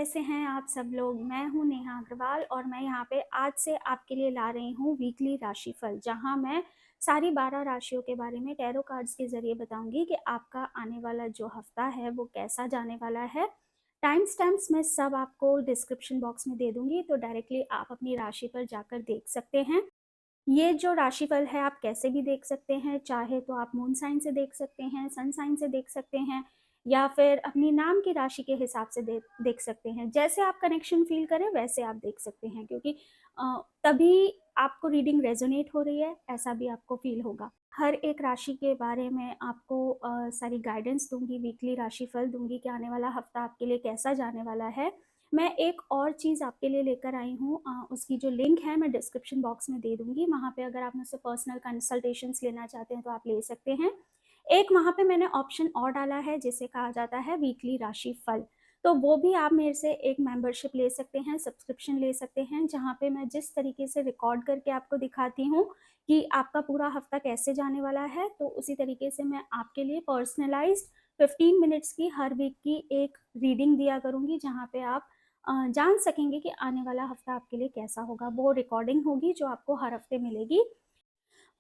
कैसे हैं आप सब लोग। मैं हूं नेहा अग्रवाल और मैं यहाँ पे आज से आपके लिए ला रही हूँ वीकली राशिफल, जहाँ मैं सारी 12 राशियों के बारे में टैरो कार्ड्स के ज़रिए बताऊंगी कि आपका आने वाला जो हफ्ता है वो कैसा जाने वाला है। टाइम स्टैम्प्स मैं सब आपको डिस्क्रिप्शन बॉक्स में दे दूंगी, तो डायरेक्टली आप अपनी राशि पर जाकर देख सकते हैं। ये जो राशिफल है आप कैसे भी देख सकते हैं, चाहे तो आप मून साइन से देख सकते हैं, सन साइन से देख सकते हैं, या फिर अपनी नाम की राशि के हिसाब से देख सकते हैं। जैसे आप कनेक्शन फील करें वैसे आप देख सकते हैं, क्योंकि तभी आपको रीडिंग रेजोनेट हो रही है, ऐसा भी आपको फील होगा। हर एक राशि के बारे में आपको सारी गाइडेंस दूंगी, वीकली राशिफल दूंगी कि आने वाला हफ्ता आपके लिए कैसा जाने वाला है। मैं एक और चीज़ आपके लिए लेकर आई हूँ, उसकी जो लिंक है मैं डिस्क्रिप्शन बॉक्स में दे दूंगी। वहाँ पे अगर आप मुझसे पर्सनल कंसल्टेशंस लेना चाहते हैं तो आप ले सकते हैं। एक वहाँ पे मैंने ऑप्शन और डाला है जिसे कहा जाता है वीकली राशि फल, तो वो भी आप मेरे से एक मेंबरशिप ले सकते हैं, सब्सक्रिप्शन ले सकते हैं, जहाँ पे मैं जिस तरीके से रिकॉर्ड करके आपको दिखाती हूँ कि आपका पूरा हफ्ता कैसे जाने वाला है, तो उसी तरीके से मैं आपके लिए पर्सनलाइज्ड 15 मिनट्स की हर वीक की एक रीडिंग दिया करूँगी, जहाँ पे आप जान सकेंगे कि आने वाला हफ्ता आपके लिए कैसा होगा। वो रिकॉर्डिंग होगी जो आपको हर हफ्ते मिलेगी।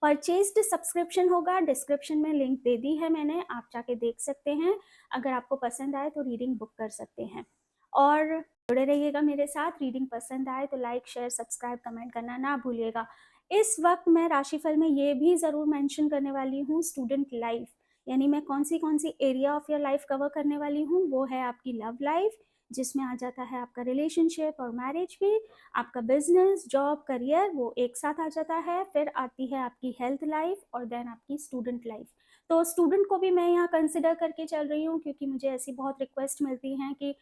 परचेज्ड सब्सक्रिप्शन होगा, डिस्क्रिप्शन में लिंक दे दी है मैंने, आप जाके देख सकते हैं। अगर आपको पसंद आए तो रीडिंग बुक कर सकते हैं और जुड़े रहिएगा मेरे साथ। रीडिंग पसंद आए तो लाइक शेयर सब्सक्राइब कमेंट करना ना भूलिएगा। इस वक्त मैं राशिफल में ये भी ज़रूर मेंशन करने वाली हूँ स्टूडेंट लाइफ, यानी मैं कौन सी area of your life cover करने वाली हूँ। वो है आपकी लव लाइफ, जिसमें आ जाता है आपका रिलेशनशिप और मैरिज भी, आपका बिजनेस जॉब करियर वो एक साथ आ जाता है, फिर आती है आपकी हेल्थ लाइफ और देन आपकी स्टूडेंट लाइफ। तो स्टूडेंट को भी मैं यहाँ कंसिडर करके चल रही हूँ, क्योंकि मुझे ऐसी बहुत रिक्वेस्ट मिलती हैं कि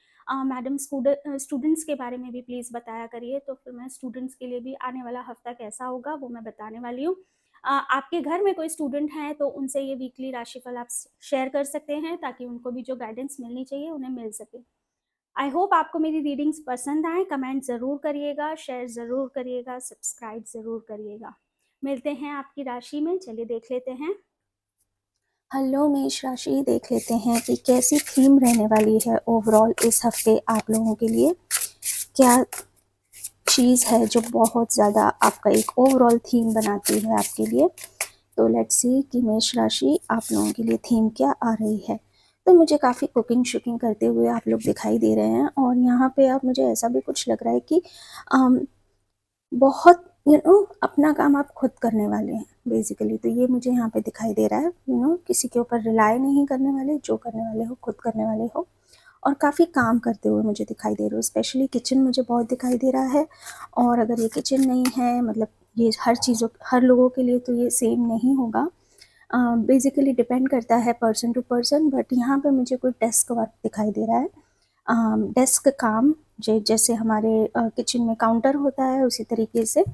मैडम स्टूडेंट्स के बारे में भी प्लीज़ बताया करिए, तो फिर मैं स्टूडेंट्स के लिए भी आने वाला हफ्ता कैसा होगा वो मैं बताने वाली हूँ। आपके घर में कोई स्टूडेंट हैं तो उनसे ये वीकली राशिफल आप शेयर कर सकते हैं, ताकि उनको भी जो गाइडेंस मिलनी चाहिए उन्हें मिल सके। आई होप आपको मेरी रीडिंग्स पसंद आए। कमेंट ज़रूर करिएगा, शेयर ज़रूर करिएगा, सब्सक्राइब ज़रूर करिएगा। मिलते हैं आपकी राशि में, चलिए देख लेते हैं। हेलो मेष राशि, देख लेते हैं कि कैसी थीम रहने वाली है ओवरऑल इस हफ्ते आप लोगों के लिए। क्या चीज़ है जो बहुत ज़्यादा आपका एक ओवरऑल थीम बनाती है आपके लिए। तो लेट्स सी कि मेष राशि आप लोगों के लिए थीम क्या आ रही है। तो मुझे काफ़ी कुकिंग शुकिंग करते हुए आप लोग दिखाई दे रहे हैं, और यहाँ पे आप मुझे ऐसा भी कुछ लग रहा है कि बहुत अपना काम आप खुद करने वाले हैं बेसिकली। तो ये मुझे यहाँ पे दिखाई दे रहा है, किसी के ऊपर रिलाई नहीं करने वाले, जो करने वाले हो खुद करने वाले हो, और काफ़ी काम करते हुए मुझे दिखाई दे रहे हो। स्पेशली किचन मुझे बहुत दिखाई दे रहा है, और अगर ये किचन नहीं है, मतलब ये हर लोगों के लिए तो ये सेम नहीं होगा, बेसिकली डिपेंड करता है पर्सन टू पर्सन। बट यहाँ पे मुझे कोई डेस्क वर्क दिखाई दे रहा है, डेस्क काम, जैसे हमारे किचन में काउंटर होता है उसी तरीके से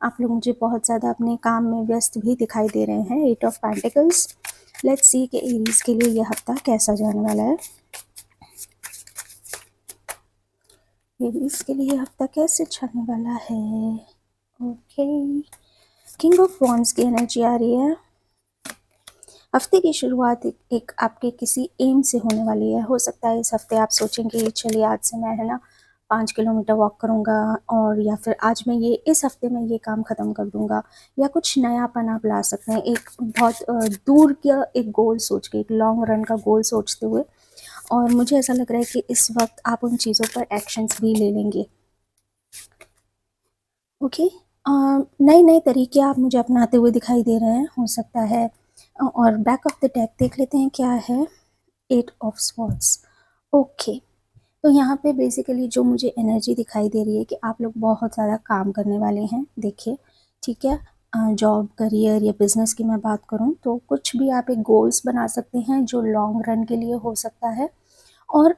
आप लोग मुझे बहुत ज़्यादा अपने काम में व्यस्त भी दिखाई दे रहे हैं। 8 ऑफ पेंटिकल्स। लेट्स सी कि एरीज के लिए यह हफ्ता कैसा जाने वाला है। एरीज के लिए हफ्ता कैसे जाने वाला है। ओके, किंग ऑफ वॉन्ड्स की एनर्जी आ रही है। हफ्ते की शुरुआत एक आपके किसी एम से होने वाली है। हो सकता है इस हफ्ते आप सोचेंगे चलिए आज से मैं 5 किलोमीटर वॉक करूँगा, और या फिर आज मैं इस हफ्ते में ये काम ख़त्म कर दूँगा, या कुछ नयापन आप ला सकते हैं एक बहुत दूर का एक गोल सोच के, एक लॉन्ग रन का गोल सोचते हुए। और मुझे ऐसा लग रहा है कि इस वक्त आप उन चीज़ों पर एक्शंस भी ले लेंगे। ओके, नए नए तरीके आप मुझे अपनाते हुए दिखाई दे रहे हैं, हो सकता है। और बैक ऑफ द डेक देख लेते हैं क्या है। 8 ऑफ स्वॉर्ड्स। ओके, तो यहाँ पे बेसिकली जो मुझे एनर्जी दिखाई दे रही है कि आप लोग बहुत ज़्यादा काम करने वाले हैं। देखिए, ठीक है, जॉब करियर या बिजनेस की मैं बात करूँ तो कुछ भी आप एक गोल्स बना सकते हैं जो लॉन्ग रन के लिए हो सकता है, और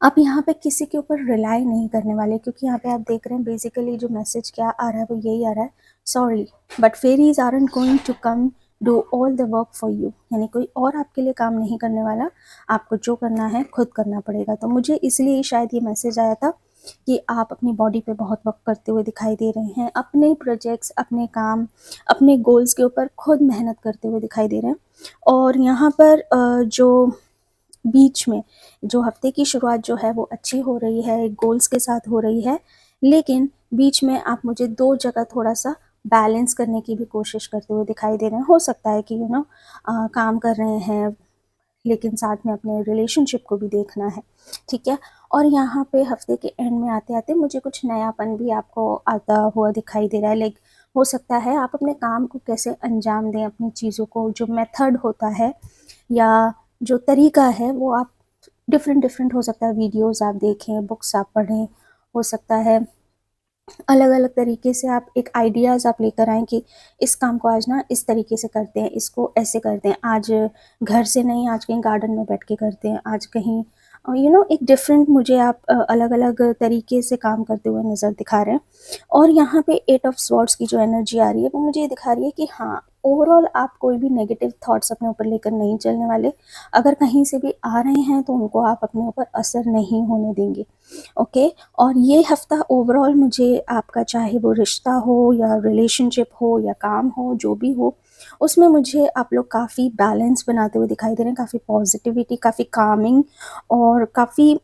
आप यहाँ पे किसी के ऊपर रिलाई नहीं करने वाले, क्योंकि यहाँ पे आप देख रहे हैं बेसिकली जो मैसेज क्या आ रहा है वो यही आ रहा है, sorry but fairies aren't going to come do all the work for you, यानी कोई और आपके लिए काम नहीं करने वाला, आपको जो करना है खुद करना पड़ेगा। तो मुझे इसलिए शायद ये मैसेज आया था कि आप अपनी बॉडी पे बहुत वर्क करते हुए दिखाई दे रहे हैं, अपने प्रोजेक्ट्स, अपने काम, अपने गोल्स के ऊपर खुद मेहनत करते हुए दिखाई दे रहे हैं। और यहाँ पर जो बीच में जो हफ्ते की शुरुआत जो है वो अच्छी हो रही है, गोल्स के साथ हो रही है, लेकिन बीच में आप मुझे 2 जगह थोड़ा-सा बैलेंस करने की भी कोशिश करते हुए दिखाई दे रहे हैं। हो सकता है कि काम कर रहे हैं, लेकिन साथ में अपने रिलेशनशिप को भी देखना है, ठीक है? और यहाँ पे हफ्ते के एंड में आते-आते मुझे कुछ नयापन भी आपको आता हुआ दिखाई दे रहा है। लाइक हो सकता है आप अपने काम को कैसे अंजाम दें, अपनी चीज़ों को जो मेथड होता है या जो तरीका है वो आप डिफरेंट हो सकता है। वीडियोज़ आप देखें, बुक्स आप पढ़ें, हो सकता है अलग अलग तरीके से आप एक आइडियाज़ आप लेकर आएँ कि इस काम को आज ना इस तरीके से करते हैं, इसको ऐसे करते हैं, आज घर से नहीं, आज कहीं गार्डन में बैठ के करते हैं, आज कहीं एक डिफरेंट मुझे आप अलग अलग तरीके से काम करते हुए नज़र दिखा रहे हैं। और यहाँ पे 8 ऑफ स्वॉर्ड्स की जो एनर्जी आ रही है वो मुझे ये दिखा रही है कि हाँ, ओवरऑल आप कोई भी नेगेटिव थॉट्स अपने ऊपर लेकर नहीं चलने वाले। अगर कहीं से भी आ रहे हैं तो उनको आप अपने ऊपर असर नहीं होने देंगे, ओके? और ये हफ्ता ओवरऑल मुझे आपका, चाहे वो रिश्ता हो या रिलेशनशिप हो या काम हो, जो भी हो, उसमें मुझे आप लोग काफ़ी बैलेंस बनाते हुए दिखाई दे रहे हैं, काफ़ी पॉजिटिविटी, काफ़ी कामिंग और काफ़ी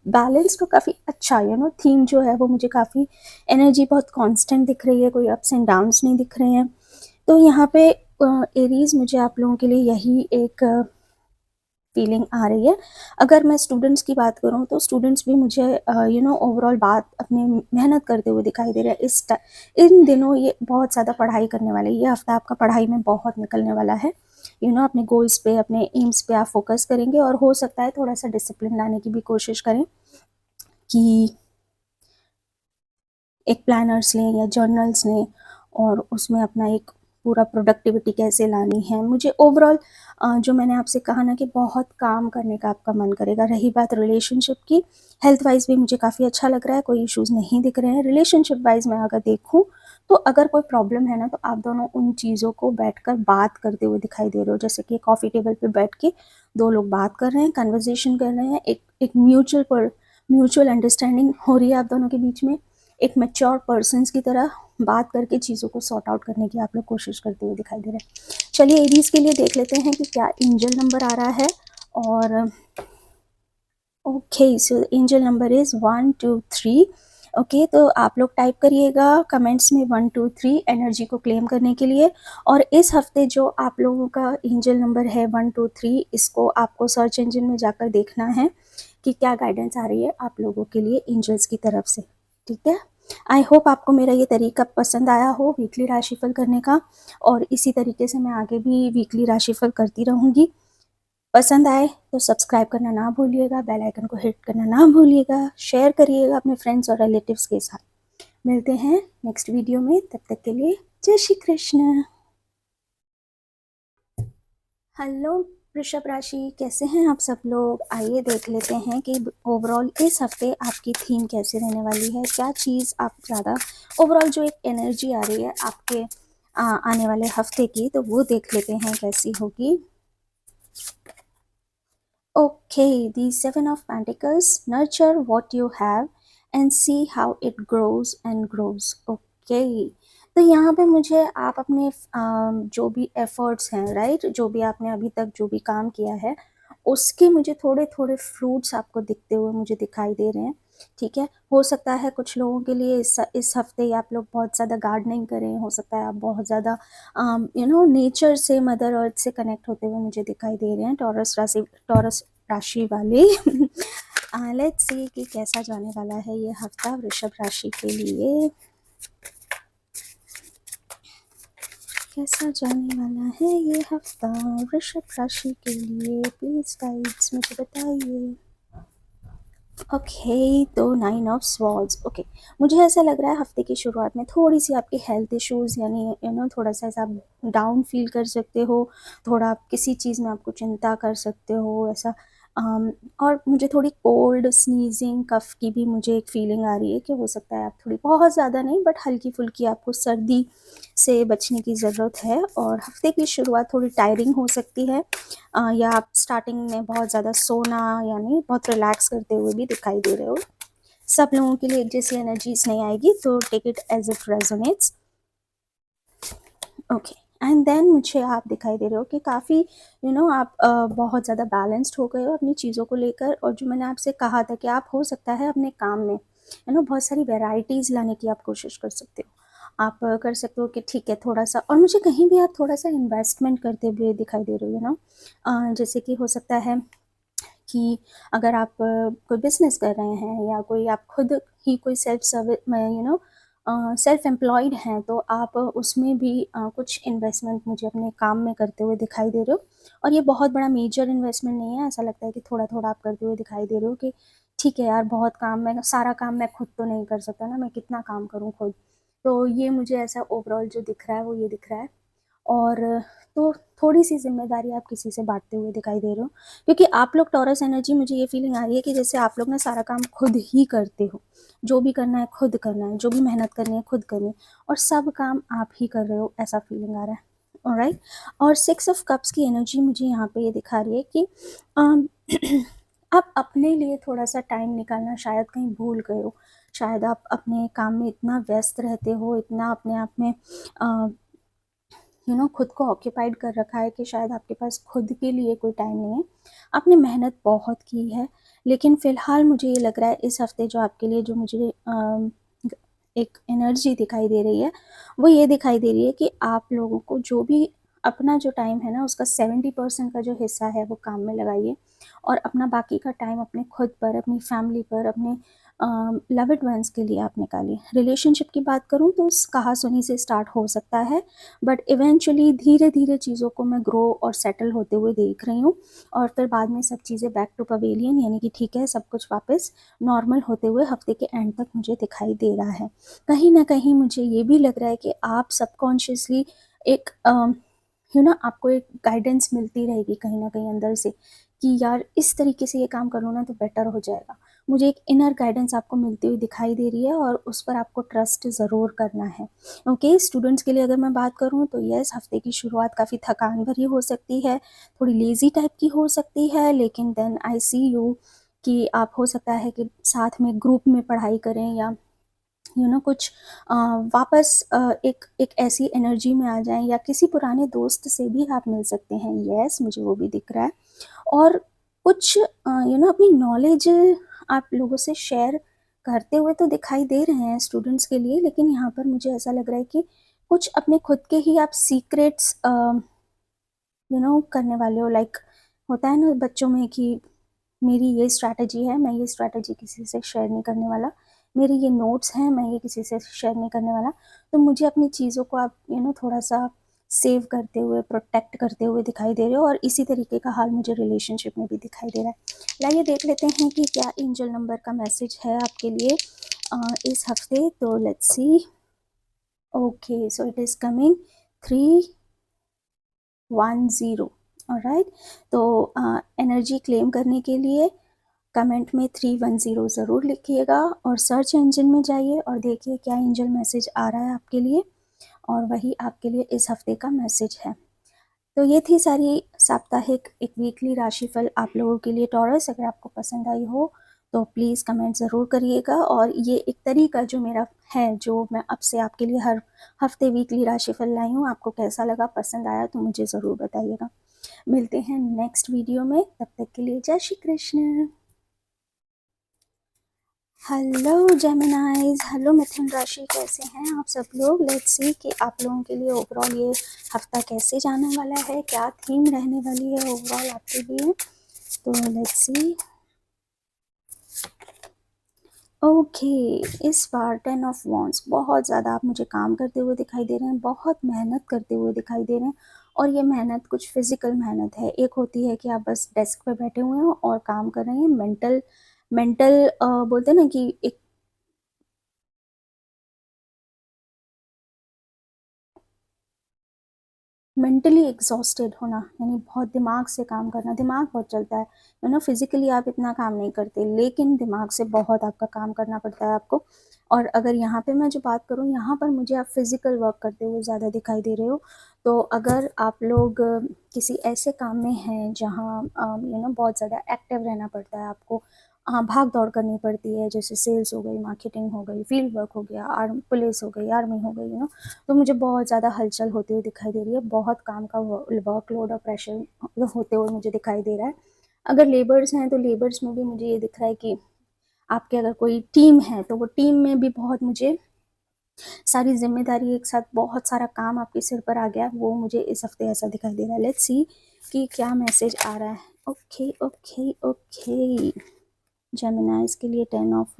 बैलेंस्ड और काफ़ी अच्छा थीम जो है वो मुझे काफ़ी एनर्जी बहुत कांस्टेंट दिख रही है, कोई अप्स एंड डाउन्स नहीं दिख रहे हैं। तो यहाँ पे एरीज़ मुझे आप लोगों के लिए यही एक फीलिंग आ रही है। अगर मैं स्टूडेंट्स की बात करूँ तो स्टूडेंट्स भी मुझे ओवरऑल बात अपने मेहनत करते हुए दिखाई दे रहे हैं। इन दिनों ये बहुत ज़्यादा पढ़ाई करने वाले, ये हफ्ता आपका पढ़ाई में बहुत निकलने वाला है। अपने गोल्स पे, अपने एम्स पे आप फोकस करेंगे और हो सकता है थोड़ा सा डिसिप्लिन लाने की भी कोशिश करें कि एक प्लानर्स लें या जर्नल्स लें और उसमें अपना एक पूरा प्रोडक्टिविटी कैसे लानी है। मुझे ओवरऑल जो मैंने आपसे कहा ना कि बहुत काम करने का आपका मन करेगा। रही बात रिलेशनशिप की, हेल्थ वाइज भी मुझे काफ़ी अच्छा लग रहा है, कोई इश्यूज़ नहीं दिख रहे हैं। रिलेशनशिप वाइज मैं अगर देखूँ तो अगर कोई प्रॉब्लम है ना तो आप दोनों उन चीज़ों को बैठकर बात करते हुए दिखाई दे रहे हो। जैसे कि कॉफ़ी टेबल पे बैठ के 2 लोग बात कर रहे हैं, कन्वर्सेशन कर रहे हैं, एक म्यूचुअल अंडरस्टैंडिंग हो रही है आप दोनों के बीच में। एक मैच्योर पर्सन्स की तरह बात करके चीज़ों को सॉर्ट आउट करने की आप लोग कोशिश करते हुए दिखाई दे रहे हैं। चलिए एरीज के लिए देख लेते हैं कि क्या एंजल नंबर आ रहा है। और okay, so angel number is 1 2 3। Okay, तो आप लोग टाइप करिएगा कमेंट्स में 1 2 3 एनर्जी को क्लेम करने के लिए। और इस हफ्ते जो आप लोगों का एंजल नंबर है 1 2 3, इसको आपको सर्च इंजन में जाकर देखना है कि क्या गाइडेंस आ रही है आप लोगों के लिए एंजल्स की तरफ से, ठीक है? आई होप आपको मेरा ये तरीका पसंद आया हो वीकली राशिफल करने का, और इसी तरीके से मैं आगे भी वीकली राशिफल करती रहूँगी। पसंद आए तो सब्सक्राइब करना ना भूलिएगा, बेल आइकन को हिट करना ना भूलिएगा, शेयर करिएगा अपने फ्रेंड्स और रिलेटिव्स के साथ। मिलते हैं नेक्स्ट वीडियो में, तब तक के लिए जय श्री कृष्ण। हेलो वृषभ राशि, कैसे हैं आप सब लोग? आइए देख लेते हैं कि ओवरऑल इस हफ्ते आपकी थीम कैसे रहने वाली है। क्या चीज़ आप ज़्यादा ओवरऑल जो एक एनर्जी आ रही है आपके आने वाले हफ्ते की, तो वो देख लेते हैं कैसी होगी। Okay, the Seven of Pentacles, nurture what you have and see how it grows and grows. Okay, तो यहाँ पे मुझे आप अपने जो भी एफर्ट्स हैं, राइट, जो भी आपने अभी तक जो भी काम किया है उसके मुझे थोड़े थोड़े फ्रूट्स आपको दिखते हुए मुझे दिखाई दे रहे हैं, ठीक है? हो सकता है कुछ लोगों के लिए इस हफ्ते आप लोग बहुत ज़्यादा गार्डनिंग करें, हो सकता है आप बहुत ज़्यादा नेचर से, मदर अर्थ से कनेक्ट होते हुए मुझे दिखाई दे रहे हैं टॉरस राशि वाले। लेट्स सी कि कैसा जाने वाला है ये हफ्ता वृषभ राशि के लिए, कैसा जाने वाला है ये हफ्ता वृषभ राशि के लिए, प्लीज गाइड्स मुझे बताइए। ओके, तो 9 ऑफ स्वॉर्ड्स। ओके, मुझे ऐसा लग रहा है हफ्ते की शुरुआत में थोड़ी सी आपकी हेल्थ इश्यूज़, यानी थोड़ा सा ऐसा आप डाउन फील कर सकते हो, थोड़ा आप किसी चीज़ में आपको चिंता कर सकते हो ऐसा। और मुझे थोड़ी कोल्ड, स्नीजिंग, कफ की भी मुझे एक फीलिंग आ रही है कि हो सकता है आप थोड़ी, बहुत ज़्यादा नहीं बट हल्की फुल्की आपको सर्दी से बचने की ज़रूरत है। और हफ्ते की शुरुआत थोड़ी टायरिंग हो सकती है, या आप स्टार्टिंग में बहुत ज़्यादा सोना यानी बहुत रिलैक्स करते हुए भी दिखाई दे रहे हो। सब लोगों के लिए एक जैसी एनर्जीज नहीं आएगी, तो take it as it resonates. Okay, and then मुझे आप दिखाई दे रहे हो कि काफ़ी आप बहुत ज़्यादा बैलेंस्ड हो गए हो अपनी चीज़ों को लेकर। और जो मैंने आपसे कहा था कि आप हो सकता है अपने काम में बहुत सारी वेराइटीज़ लाने की आप कोशिश कर सकते हो। आप कर सकते हो कि ठीक है थोड़ा सा, और मुझे कहीं भी आप थोड़ा सा इन्वेस्टमेंट करते हुए दिखाई दे रहे हो जैसे कि हो सकता है कि अगर आप कोई बिज़नेस कर रहे हैं या कोई आप खुद ही कोई सेल्फ सर्विस में सेल्फ एम्प्लॉयड हैं, तो आप उसमें भी कुछ इन्वेस्टमेंट मुझे अपने काम में करते हुए दिखाई दे रहे हो। और ये बहुत बड़ा मेजर इन्वेस्टमेंट नहीं है, ऐसा लगता है कि थोड़ा थोड़ा आप करते हुए दिखाई दे रहे हो कि ठीक है यार, बहुत काम, मैं सारा काम मैं खुद तो नहीं कर सकता ना, मैं कितना काम करूँ खुद। तो ये मुझे ऐसा ओवरऑल जो दिख रहा है वो ये दिख रहा है। और तो थोड़ी-सी ज़िम्मेदारी आप किसी से बाँटते हुए दिखाई दे रहे हो, क्योंकि आप लोग टॉरस एनर्जी, मुझे ये फीलिंग आ रही है कि जैसे आप लोग ना सारा काम खुद ही करते हो। जो भी करना है खुद करना है, जो भी मेहनत करनी है खुद करनी है, और सब काम आप ही कर रहे हो, ऐसा फीलिंग आ रहा है। ऑलराइट। और 6 ऑफ कप्स की एनर्जी मुझे यहाँ पे ये दिखा रही है कि अम, आप अपने लिए थोड़ा-सा टाइम निकालना शायद कहीं भूल गए हो। शायद आप अपने काम में इतना व्यस्त रहते हो, इतना अपने आप में अ खुद को ऑक्यूपाइड कर रखा है कि शायद आपके पास खुद के लिए कोई टाइम नहीं है। आपने मेहनत बहुत की है, लेकिन फ़िलहाल मुझे ये लग रहा है इस हफ़्ते जो आपके लिए जो मुझे एक एनर्जी दिखाई दे रही है, वो ये दिखाई दे रही है कि आप लोगों को जो भी अपना जो टाइम है ना, उसका 70% का जो हिस्सा है वो काम में लगाइए, और अपना बाकी का टाइम अपने खुद पर, अपनी फैमिली पर, अपने लव्ड वंस के लिए आप निकालिए। रिलेशनशिप की बात करूँ तो कहा-सुनी से स्टार्ट हो सकता है, बट इवेंचुअली धीरे-धीरे चीज़ों को मैं ग्रो और सेटल होते हुए देख रही हूँ, और फिर बाद में सब चीज़ें बैक टू पवेलियन, यानी कि ठीक है, सब कुछ वापस नॉर्मल होते हुए हफ्ते के एंड तक मुझे दिखाई दे रहा है। कहीं न कहीं मुझे ये भी लग रहा है कि आप सबकॉन्शियसली एक आपको एक गाइडेंस मिलती रहेगी कहीं न कहीं अंदर से कि यार इस तरीके से ये काम करो ना तो बेटर हो जाएगा। मुझे एक इनर गाइडेंस आपको मिलती हुई दिखाई दे रही है, और उस पर आपको ट्रस्ट ज़रूर करना है। ओके, स्टूडेंट्स के लिए अगर मैं बात करूँ तो यस, हफ्ते की शुरुआत काफ़ी थकान भरी हो सकती है, थोड़ी लेज़ी टाइप की हो सकती है, लेकिन देन आई सी यू कि आप हो सकता है कि साथ में ग्रुप में पढ़ाई करें, या कुछ वापस एक एक ऐसी एनर्जी में आ जाएँ, या किसी पुराने दोस्त से भी आप मिल सकते हैं। येस, मुझे वो भी दिख रहा है। और कुछ अपनी नॉलेज आप लोगों से शेयर करते हुए तो दिखाई दे रहे हैं स्टूडेंट्स के लिए, लेकिन यहाँ पर मुझे ऐसा लग रहा है कि कुछ अपने खुद के ही आप सीक्रेट्स करने वाले हो। लाइक होता है ना बच्चों में कि मेरी ये स्ट्रैटेजी है, मैं ये स्ट्रैटेजी किसी से शेयर नहीं करने वाला। मेरे ये नोट्स हैं, मैं ये किसी से शेयर नहीं करने वाला। तो मुझे अपनी चीज़ों को आप थोड़ा-सा सेव करते हुए, प्रोटेक्ट करते हुए दिखाई दे रहे हो, और इसी तरीके का हाल मुझे रिलेशनशिप में भी दिखाई दे रहा है। लाइए देख लेते हैं कि क्या एंजल नंबर का मैसेज है आपके लिए इस हफ्ते। तो let's see. Okay, so it is coming 310। Alright. तो एनर्जी क्लेम करने के लिए कमेंट में 310 ज़रूर लिखिएगा, और सर्च इंजन में जाइए और देखिए क्या एंजल मैसेज आ रहा है आपके लिए, और वही आपके लिए इस हफ्ते का मैसेज है। तो ये थी सारी साप्ताहिक एक वीकली राशिफल आप लोगों के लिए टॉरस। अगर आपको पसंद आई हो तो प्लीज़ कमेंट ज़रूर करिएगा, और ये एक तरीका जो मेरा है, जो मैं अब से आपके लिए हर हफ्ते वीकली राशिफल लाई हूँ, आपको कैसा लगा, पसंद आया तो मुझे ज़रूर बताइएगा। मिलते हैं नेक्स्ट वीडियो में, तब तक के लिए जय Shri Krishna. Hello Geminis, hello मिथुन राशि, कैसे हैं आप सब लोग। लेट्स सी कि आप लोगों के लिए ओवरऑल ये हफ्ता कैसे जाने वाला है, क्या थीम रहने वाली है ओवरऑल आपके लिए। तो लेट्स सी। ओके, इस बार 10 ऑफ वॉन्ड्स, बहुत ज़्यादा आप मुझे काम करते हुए दिखाई दे रहे हैं, बहुत मेहनत करते हुए दिखाई दे रहे हैं, और ये मेहनत कुछ फिजिकल मेहनत है। एक होती है कि आप बस डेस्क पे बैठे हुए हो और काम कर रहे हैं, मेंटल मेंटल बोलते हैं ना कि एक मेंटली एग्जॉस्टेड होना, यानी बहुत दिमाग से काम करना, दिमाग बहुत चलता है। फिजिकली आप इतना काम नहीं करते, लेकिन दिमाग से बहुत आपका काम करना पड़ता है आपको। और अगर यहाँ पे मैं जो बात करूँ, यहाँ पर मुझे आप फिजिकल वर्क करते हुए ज़्यादा दिखाई दे रहे हो। तो अगर आप लोग किसी ऐसे काम में हैं जहाँ बहुत ज़्यादा एक्टिव रहना पड़ता है आपको, भाग दौड़ करनी पड़ती है, जैसे सेल्स हो गई, मार्केटिंग हो गई, फील्ड वर्क हो गया, पुलिस हो गई, आर्मी हो गई, तो मुझे बहुत ज़्यादा हलचल होती हुई दिखाई दे रही है, बहुत काम का वर्कलोड और प्रेशर होते हुए मुझे दिखाई दे रहा है। अगर लेबर्स हैं तो लेबर्स में भी मुझे ये दिख रहा है कि आपके अगर कोई टीम है तो वो टीम में भी बहुत मुझे सारी जिम्मेदारी एक साथ, बहुत सारा काम आपके सिर पर आ गया, वो मुझे इस हफ्ते ऐसा दिखाई दे रहा है। लेट्स सी कि क्या मैसेज आ रहा है। ओके ओके ओके, जेमिनाइज के लिए 10 ऑफ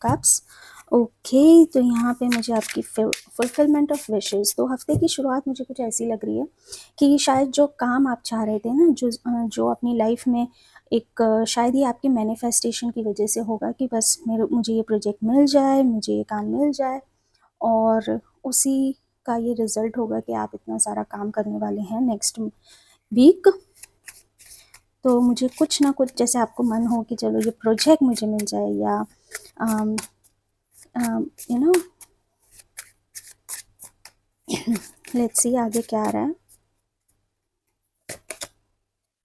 कप्स। ओके, तो यहाँ पे मुझे आपकी फुलफिलमेंट ऑफ विशेस, तो हफ्ते की शुरुआत मुझे कुछ ऐसी लग रही है कि शायद जो काम आप चाह रहे थे ना, जो अपनी लाइफ में एक शायद ये आपकी मैनिफेस्टेशन की वजह से होगा कि बस मुझे ये प्रोजेक्ट मिल जाए, मुझे ये काम मिल जाए, और उसी का ये रिजल्ट होगा कि आप इतना सारा काम करने वाले हैं नेक्स्ट वीक। तो मुझे कुछ ना कुछ, जैसे आपको मन हो कि चलो ये प्रोजेक्ट मुझे मिल जाए, या यू नो लेट्स सी आगे क्या आ रहा है।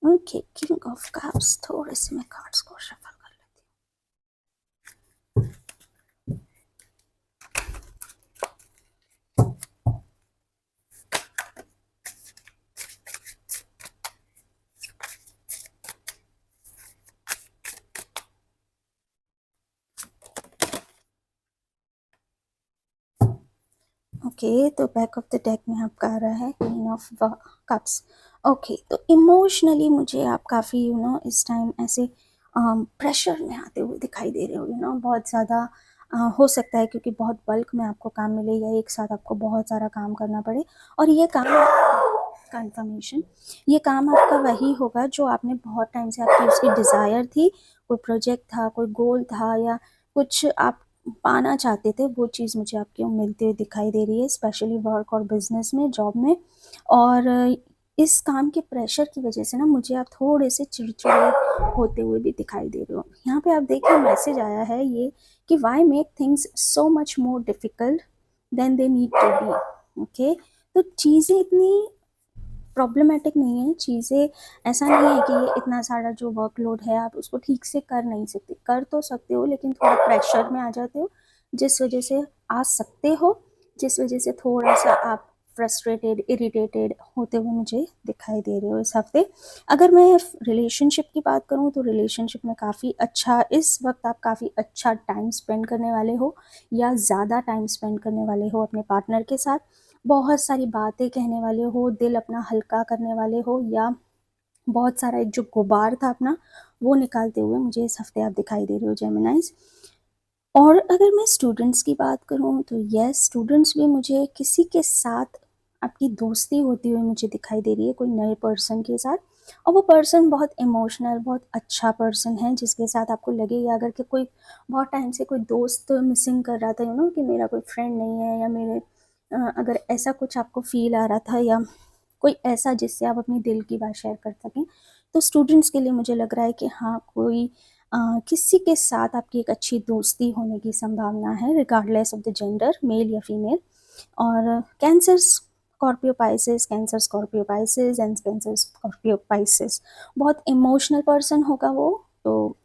ओके, किंग ऑफ कप्स, थोड़े से मैं कार्ड्स को शफल कर लेती हूँ। ओके, तो बैक ऑफ द डेक में आपका आ रहा है क्वीन ऑफ कप्स। ओके, तो इमोशनली मुझे आप काफ़ी इस टाइम ऐसे प्रेशर में आते हुए दिखाई दे रहे हो, बहुत ज़्यादा हो सकता है क्योंकि बहुत बल्क में आपको काम मिले, या एक साथ आपको बहुत सारा काम करना पड़े, और ये काम कंफर्मेशन, ये काम आपका वही होगा जो आपने बहुत टाइम से आपकी उसकी डिज़ायर थी, कोई प्रोजेक्ट था, कोई गोल था, या कुछ आप पाना चाहते थे, वो चीज़ मुझे आपके मिलते हुए दिखाई दे रही है, स्पेशली वर्क और बिजनेस में, जॉब में। और इस काम के प्रेशर की वजह से ना मुझे आप थोड़े से चिड़चिड़े होते हुए भी दिखाई दे रहे हो। यहाँ पे आप देखिए मैसेज आया है ये कि why make things so much more difficult than they need to be. Okay, तो चीज़ें इतनी प्रॉब्लमेटिक नहीं है, चीज़ें ऐसा नहीं है कि ये इतना सारा जो वर्कलोड है आप उसको ठीक से कर नहीं सकते, कर तो सकते हो, लेकिन थोड़ा प्रेशर में आ जाते हो, जिस वजह से आ सकते हो, जिस वजह से थोड़ा सा आप फ्रस्ट्रेटेड, इरिटेटेड होते हुए मुझे दिखाई दे रहे हो इस हफ्ते। अगर मैं रिलेशनशिप की बात करूँ तो रिलेशनशिप में काफ़ी अच्छा, इस वक्त आप काफ़ी अच्छा टाइम स्पेंड करने वाले हो, या ज़्यादा टाइम स्पेंड करने वाले हो अपने पार्टनर के साथ, बहुत सारी बातें कहने वाले हो, दिल अपना हल्का करने वाले हो, या बहुत सारा एक जो गुबार था अपना वो निकालते हुए मुझे इस हफ्ते आप दिखाई दे रहे हो जेमिनाइज। और अगर मैं स्टूडेंट्स की बात करूँ तो यस, स्टूडेंट्स भी मुझे किसी के साथ आपकी दोस्ती होती हुई मुझे दिखाई दे रही है, कोई नए पर्सन के साथ, और वो पर्सन बहुत इमोशनल, बहुत अच्छा पर्सन है, जिसके साथ आपको लगे, या अगर कि कोई बहुत टाइम से कोई दोस्त मिसिंग कर रहा था, कि मेरा कोई फ्रेंड नहीं है, या मेरे अगर ऐसा कुछ आपको फील आ रहा था, या कोई ऐसा जिससे आप अपनी दिल की बात शेयर कर सकें, तो स्टूडेंट्स के लिए मुझे लग रहा है कि हाँ, कोई किसी के साथ आपकी एक अच्छी दोस्ती होने की संभावना है, regardless of the gender, male या फीमेल। और Cancer Scorpio Pisces, Cancer Scorpio Pisces and Cancer Scorpio Pisces, बहुत इमोशनल पर्सन होगा वो, तो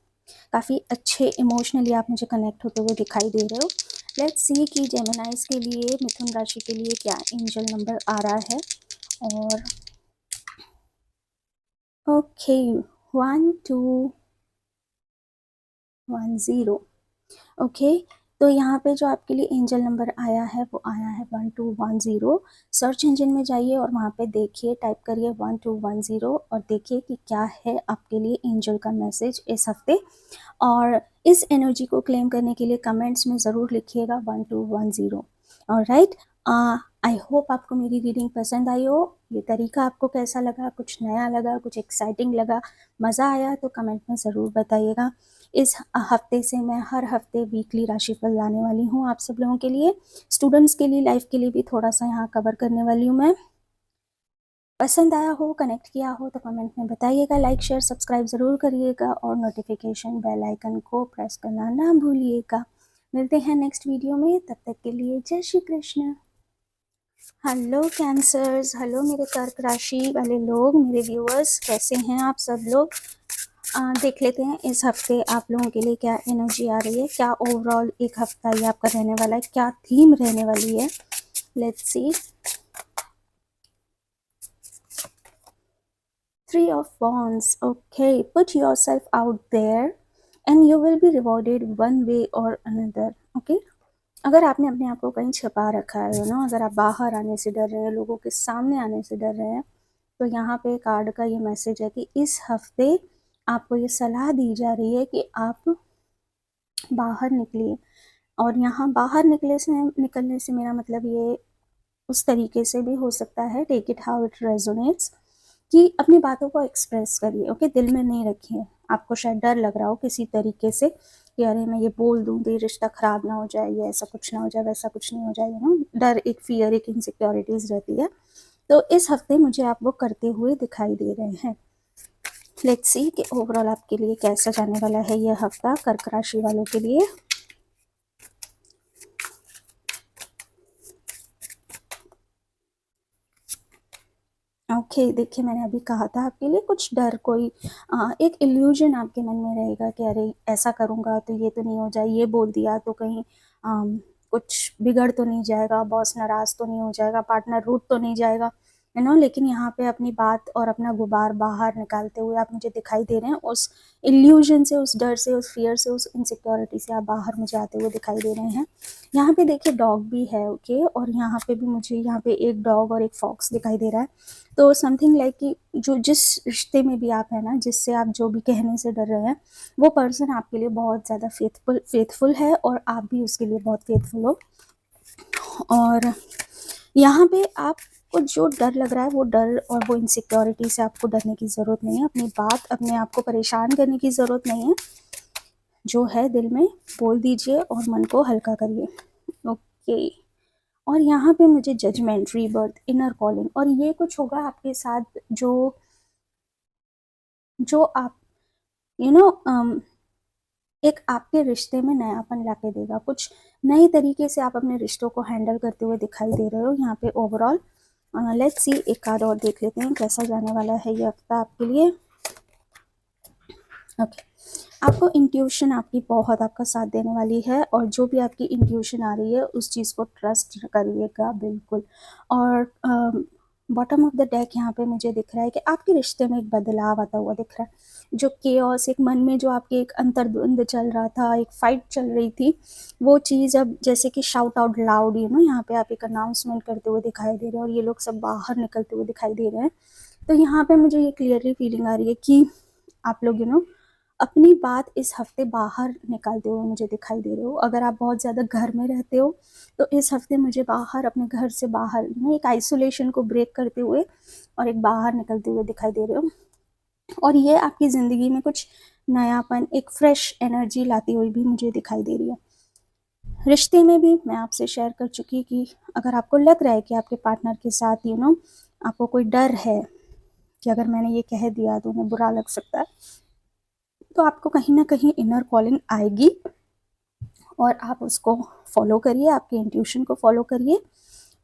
काफ़ी अच्छे इमोशनली आप मुझे कनेक्ट होते हुए दिखाई दे रहे हो। लेट्स सी कि जेमिनाइज के लिए, मिथुन राशि के लिए क्या एंजल नंबर आ रहा है। और ओके, 1210। ओके, तो यहाँ पे जो आपके लिए एंजल नंबर आया है वो आया है 1210। सर्च इंजन में जाइए और वहाँ पे देखिए, टाइप करिए 1210 और देखिए कि क्या है आपके लिए एंजल का मैसेज इस हफ्ते। और इस एनर्जी को क्लेम करने के लिए कमेंट्स में ज़रूर लिखिएगा 1210। ऑलराइट, आई होप आपको मेरी रीडिंग पसंद आई हो। ये तरीका आपको कैसा लगा, कुछ नया लगा, कुछ एक्साइटिंग लगा, मज़ा आया, तो कमेंट में ज़रूर बताइएगा। इस हफ्ते से मैं हर हफ्ते वीकली राशिफल लाने वाली हूँ आप सब लोगों के लिए, स्टूडेंट्स के लिए, लाइफ के लिए भी थोड़ा सा यहाँ कवर करने वाली हूँ मैं। पसंद आया हो, कनेक्ट किया हो तो कमेंट में बताइएगा, लाइक शेयर सब्सक्राइब ज़रूर करिएगा, और नोटिफिकेशन बेल आइकन को प्रेस करना ना भूलिएगा। मिलते हैं नेक्स्ट वीडियो में, तब तक के लिए जय Shri Krishna. Hello cancers, hello मेरे कर्क राशि वाले लोग, मेरे व्यूअर्स, कैसे हैं आप सब लोग। देख लेते हैं इस हफ्ते आप लोगों के लिए क्या एनर्जी आ रही है, क्या ओवरऑल एक हफ्ता ये आपका रहने वाला है, क्या थीम रहने वाली है। Let's see. 3 of Wands. Okay, put yourself out there and you will be rewarded one way or another. Okay, अगर आपने अपने आप को कहीं छिपा रखा है ना, अगर आप बाहर आने से डर रहे हैं, लोगों के सामने आने से डर रहे हैं, तो यहाँ पे कार्ड का ये मैसेज है कि इस हफ्ते आपको ये सलाह दी जा रही है कि आप बाहर निकलिए। और यहाँ बाहर निकलने से मेरा मतलब ये उस तरीके से भी हो सकता है, take it how it resonates, कि अपनी बातों को एक्सप्रेस करिए। ओके, दिल में नहीं रखिए। आपको शायद डर लग रहा हो किसी तरीके से कि अरे मैं ये बोल दूँ तो ये रिश्ता ख़राब ना हो जाए, ये ऐसा कुछ ना हो जाए, वैसा कुछ नहीं हो जाए, यू नो, डर, एक फियर, एक इनसिक्योरिटीज़ रहती है। तो इस हफ्ते मुझे आप वो करते हुए दिखाई दे रहे हैं। लेट्स सी कि ओवरऑल आपके लिए कैसा जाने वाला है ये हफ्ता कर्क राशि वालों के लिए। ओके, देखिए मैंने अभी कहा था आपके लिए कुछ डर, कोई एक इल्यूजन आपके मन में रहेगा कि अरे ऐसा करूँगा तो ये तो नहीं हो जाए, ये बोल दिया तो कहीं कुछ बिगड़ तो नहीं जाएगा, बॉस नाराज़ तो नहीं हो जाएगा, पार्टनर रूठ तो नहीं जाएगा, यू नो। लेकिन यहाँ पे अपनी बात और अपना गुबार बाहर निकालते हुए आप मुझे दिखाई दे रहे हैं। उस इल्यूजन से, उस डर से, उस फियर से, उस इनसिक्योरिटी से आप बाहर मुझे आते हुए दिखाई दे रहे हैं। यहाँ पे देखिए डॉग भी है, ओके, और यहाँ पे भी मुझे यहाँ पे एक डॉग और एक फॉक्स दिखाई दे रहा है। तो समथिंग लाइक कि जो जिस रिश्ते में भी आप हैं ना, जिससे आप जो भी कहने से डर रहे हैं, वो पर्सन आपके लिए बहुत ज़्यादा फेथफुल है और आप भी उसके लिए बहुत फेथफुल हो। और यहाँ पे आपको जो डर लग रहा है, वो डर और वो इनसिक्योरिटी से आपको डरने की ज़रूरत नहीं है। अपनी बात, अपने आप को परेशान करने की ज़रूरत नहीं है। जो है दिल में बोल दीजिए और मन को हल्का करिए। ओके, और यहाँ पे मुझे जजमेंट, रीबर्थ, इनर कॉलिंग, और ये कुछ होगा आपके साथ जो आप यू नो एक आपके रिश्ते में नयापन लाके देगा। कुछ नए तरीके से आप अपने रिश्तों को हैंडल करते हुए दिखाई दे रहे हो यहाँ पे ओवरऑल। लेट्स सी, एक कार्ड और देख लेते हैं कैसा जाने वाला है ये हफ्ता आपके लिए। ओके, आपको इंट्यूशन आपकी बहुत आपका साथ देने वाली है, और जो भी आपकी इंट्यूशन आ रही है उस चीज़ को ट्रस्ट करिएगा बिल्कुल। और बॉटम ऑफ द डेक यहाँ पे मुझे दिख रहा है कि आपके रिश्ते में एक बदलाव आता हुआ दिख रहा है। जो केओस, एक मन में जो आपके एक अंतर्द्वंद चल रहा था, एक फाइट चल रही थी, वो चीज़ अब जैसे कि shout out loud, you know, यहाँ पे आप एक अनाउंसमेंट करते हुए दिखाई दे रहे हैं और ये लोग सब बाहर निकलते हुए दिखाई दे रहे हैं। तो यहाँ पे मुझे ये क्लियरली फीलिंग आ रही है कि आप लोग, यू नो, अपनी बात इस हफ्ते बाहर निकालते हुए मुझे दिखाई दे रहे हो। अगर आप बहुत ज़्यादा घर में रहते हो तो इस हफ्ते मुझे बाहर, अपने घर से बाहर, एक आइसोलेशन को ब्रेक करते हुए और एक बाहर निकलते हुए दिखाई दे रहे हो। और ये आपकी ज़िंदगी में कुछ नयापन, एक फ्रेश एनर्जी लाती हुई भी मुझे दिखाई दे रही है। रिश्ते में भी मैं आपसे शेयर कर चुकी कि अगर आपको लग रहा है कि आपके पार्टनर के साथ, यू नो, आपको कोई डर है कि अगर मैंने ये कह दिया तो उन्हें बुरा लग सकता है, तो आपको कहीं ना कहीं इनर कॉलिंग आएगी और आप उसको फॉलो करिए, आपके इंट्यूशन को फॉलो करिए।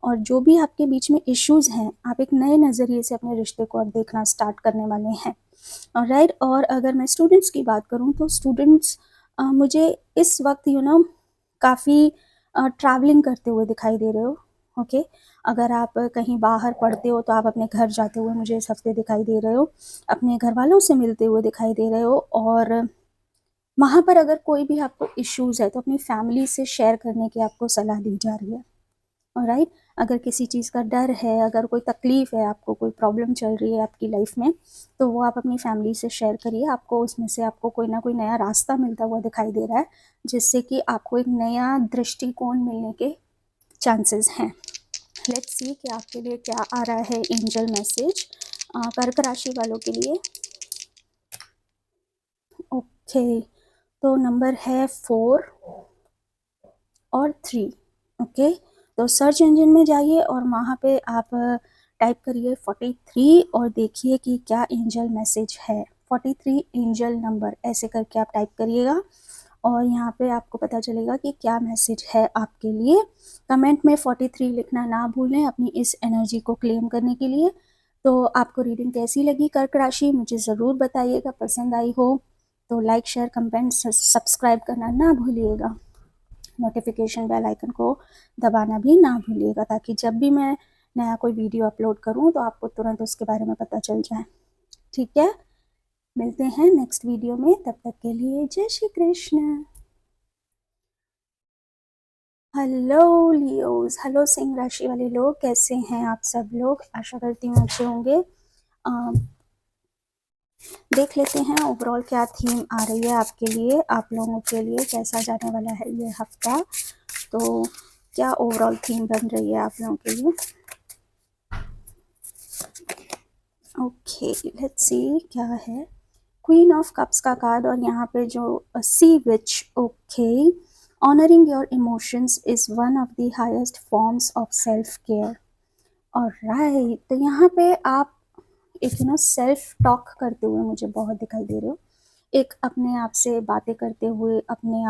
और जो भी आपके बीच में इश्यूज हैं, आप एक नए नज़रिए से अपने रिश्ते को अब देखना स्टार्ट करने वाले हैं। राइट। और अगर मैं स्टूडेंट्स की बात करूं तो स्टूडेंट्स मुझे इस वक्त, यू नो, काफ़ी ट्रैवलिंग करते हुए दिखाई दे रहे हो। ओके, अगर आप कहीं बाहर पढ़ते हो तो आप अपने घर जाते हुए मुझे इस हफ्ते दिखाई दे रहे हो, अपने घर वालों से मिलते हुए दिखाई दे रहे हो। और वहाँ पर अगर कोई भी आपको इश्यूज़ है तो अपनी फैमिली से शेयर करने की आपको सलाह दी जा रही है। ऑलराइट, अगर किसी चीज़ का डर है, अगर कोई तकलीफ़ है, आपको कोई प्रॉब्लम चल रही है आपकी लाइफ में, तो वो आप अपनी फैमिली से शेयर करिए। आपको उसमें से आपको कोई ना कोई नया रास्ता मिलता हुआ दिखाई दे रहा है, जिससे कि आपको एक नया दृष्टिकोण मिलने के चांसेस हैं। लेट्स सी कि आपके लिए क्या आ रहा है एंजल मैसेज कर्क राशि वालों के लिए। ओके, तो नंबर है 4 और 3। ओके, तो सर्च इंजन में जाइए और वहाँ पे आप टाइप करिए 43 और देखिए कि क्या एंजल मैसेज है। 43 एंजल नंबर ऐसे करके आप टाइप करिएगा और यहाँ पे आपको पता चलेगा कि क्या मैसेज है आपके लिए। कमेंट में 43 लिखना ना भूलें अपनी इस एनर्जी को क्लेम करने के लिए। तो आपको रीडिंग कैसी लगी कर्क राशि, मुझे ज़रूर बताइएगा। पसंद आई हो तो लाइक शेयर कमेंट सब्सक्राइब करना ना भूलिएगा। नोटिफिकेशन बेल आइकन को दबाना भी ना भूलिएगा, ताकि जब भी मैं नया कोई वीडियो अपलोड करूं तो आपको तुरंत उसके बारे में पता चल जाए। ठीक है, मिलते हैं नेक्स्ट वीडियो में, तब तक के लिए जय Shri Krishna. Hello Leos, hello Singh राशि वाले लोग, कैसे हैं आप सब लोग? आशा करती हूँ अच्छे होंगे। देख लेते हैं ओवरऑल क्या थीम आ रही है आपके लिए, आप लोगों के लिए कैसा जाने वाला है ये हफ्ता। तो क्या ओवरऑल थीम बन रही है आप लोगों के लिए? ओके, लेट्स सी क्या है। क्वीन ऑफ कप्स का कार्ड और यहाँ पे जो see which. Okay, honoring your emotions is one of the highest forms of self care. और राइट, तो यहाँ पे आप एक सेल्फ टॉक करते हुए मुझे बहुत दिखाई दे रहे हो। एक अपने आप से बातें करते हुए, अपने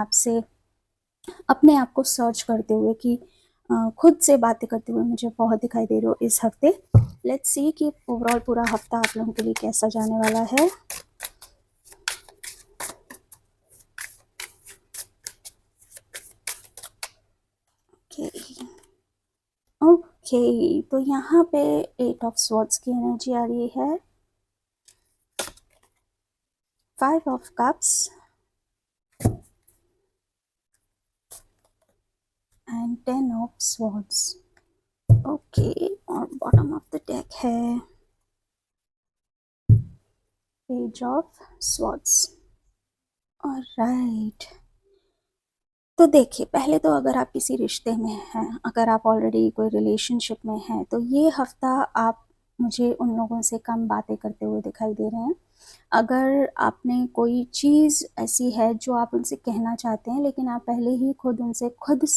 आप को सर्च करते हुए, कि खुद से बातें करते हुए मुझे बहुत दिखाई दे रहे हो इस हफ्ते। लेट्स सी कि ओवरऑल पूरा हफ्ता आप लोगों के लिए कैसा जाने वाला है। ओके, तो यहाँ पे 8 ऑफ स्वॉर्ड्स की एनर्जी आ रही है, 5 of cups and 10 of swords. Okay, और बॉटम ऑफ द डेक है पेज ऑफ स्वॉर्ड्स। ऑलराइट, तो देखिए, पहले तो अगर आप किसी रिश्ते में हैं, अगर आप ऑलरेडी कोई रिलेशनशिप में हैं, तो ये हफ्ता आप मुझे उन लोगों से कम बातें करते हुए दिखाई दे रहे हैं। अगर आपने कोई चीज़ ऐसी है जो आप उनसे कहना चाहते हैं, लेकिन आप पहले ही खुद से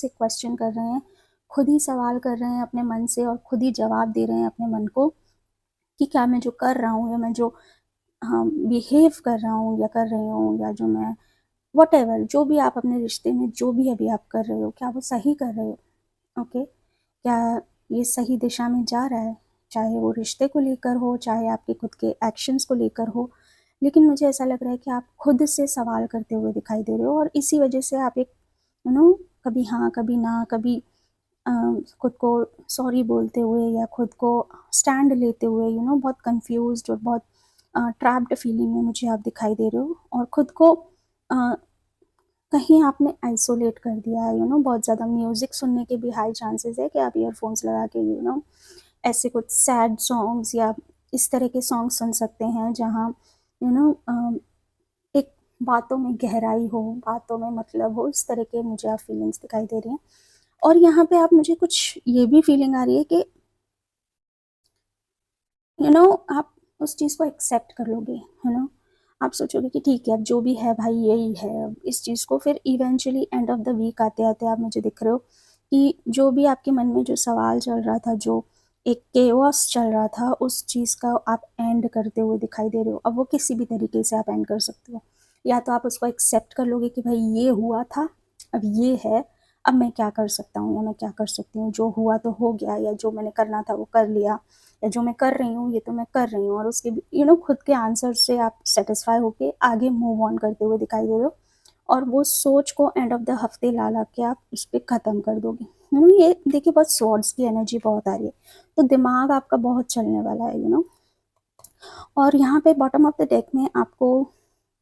क्वेश्चन कर रहे हैं, खुद ही सवाल कर रहे हैं अपने मन से, और खुद ही जवाब दे रहे हैं अपने मन को कि क्या मैं जो कर रहा हूँ, या मैं जो बिहेव कर रहा हूँ या कर रही हूँ, या जो मैं वटेवर, जो भी आप अपने रिश्ते में जो भी अभी आप कर रहे हो, क्या वो सही कर रहे हो? ओके, क्या ये सही दिशा में जा रहा है? चाहे वो रिश्ते को लेकर हो, चाहे आपके खुद के एक्शंस को लेकर हो। लेकिन मुझे ऐसा लग रहा है कि आप खुद से सवाल करते हुए दिखाई दे रहे हो, और इसी वजह से आप एक कभी हाँ कभी ना, कभी खुद को सॉरी बोलते हुए, या खुद को स्टैंड लेते हुए बहुत कंफ्यूज्ड और बहुत ट्रैप्ड फीलिंग में मुझे आप दिखाई दे रहे हो। और खुद को कहीं आपने आइसोलेट कर दिया है, बहुत ज़्यादा म्यूज़िक सुनने के भी हाई चांसेस है कि आप ईयरफोन्स लगा के ऐसे कुछ सैड सॉन्ग्स या इस तरह के सॉन्ग सुन सकते हैं, जहाँ एक बातों में गहराई हो, बातों में मतलब हो, इस तरह के मुझे आप फीलिंग्स दिखाई दे रही हैं। और यहाँ पे आप मुझे कुछ ये भी फीलिंग आ रही है कि आप उस चीज़ को एक्सेप्ट कर लोगे, आप सोचोगे कि ठीक है, अब जो भी है भाई यही है। अब इस चीज़ को फिर eventually end of the week आते आते आप मुझे दिख रहे हो कि जो भी आपके मन में जो सवाल चल रहा था, जो एक केओस चल रहा था, उस चीज़ का आप एंड करते हुए दिखाई दे रहे हो। अब वो किसी भी तरीके से आप एंड कर सकते हो, या तो आप उसको एक्सेप्ट कर लोगे कि भाई ये हुआ था, अब ये है, अब मैं क्या कर सकता हूँ या मैं क्या कर सकती हूँ, जो हुआ तो हो गया, या जो मैंने करना था वो कर लिया, या जो मैं कर रही हूँ ये तो मैं कर रही हूँ। और उसके खुद के आंसर से आप सेटिस्फाई होके आगे मूव ऑन करते हुए दिखाई दे रहे हो, और वो सोच को एंड ऑफ द हफ्ते ला ला के आप उस पर ख़त्म कर दोगे। ये देखिए, बहुत स्वॉर्ड्स की एनर्जी बहुत आ रही है, तो दिमाग आपका बहुत चलने वाला है। और यहाँ पे बॉटम ऑफ द डेक में आपको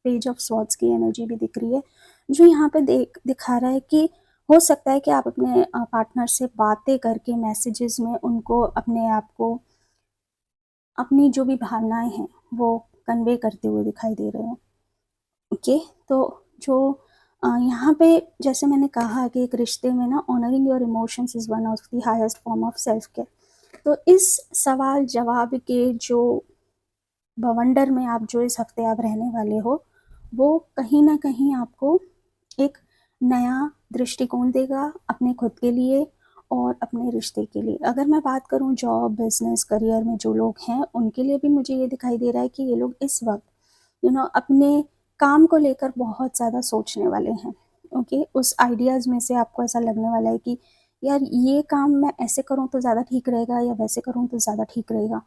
पेज ऑफ स्वॉर्ड्स की एनर्जी भी दिख रही है, जो यहाँ पे दिखा रहा है कि हो सकता है कि आप अपने पार्टनर से बातें करके मैसेजेस में उनको अपने आप को, अपनी जो भी भावनाएं हैं वो कन्वे करते हुए दिखाई दे रहे हो। ओके, तो जो यहाँ पे जैसे मैंने कहा कि एक रिश्ते में ना, honouring your emotions is one of the highest form of self care. तो इस सवाल जवाब के जो बवंडर में आप जो इस हफ्ते आप रहने वाले हो, वो कहीं ना कहीं आपको एक नया दृष्टिकोण देगा अपने खुद के लिए और अपने रिश्ते के लिए। अगर मैं बात करूं जॉब, बिजनेस, करियर में जो लोग हैं, उनके लिए भी मुझे ये दिखाई दे रहा है कि ये लोग इस वक्त अपने काम को लेकर बहुत ज़्यादा सोचने वाले हैं। ओके, उस आइडियाज़ में से आपको ऐसा लगने वाला है कि यार ये काम मैं ऐसे करूं तो ज़्यादा ठीक रहेगा, या वैसे करूं तो ज़्यादा ठीक रहेगा।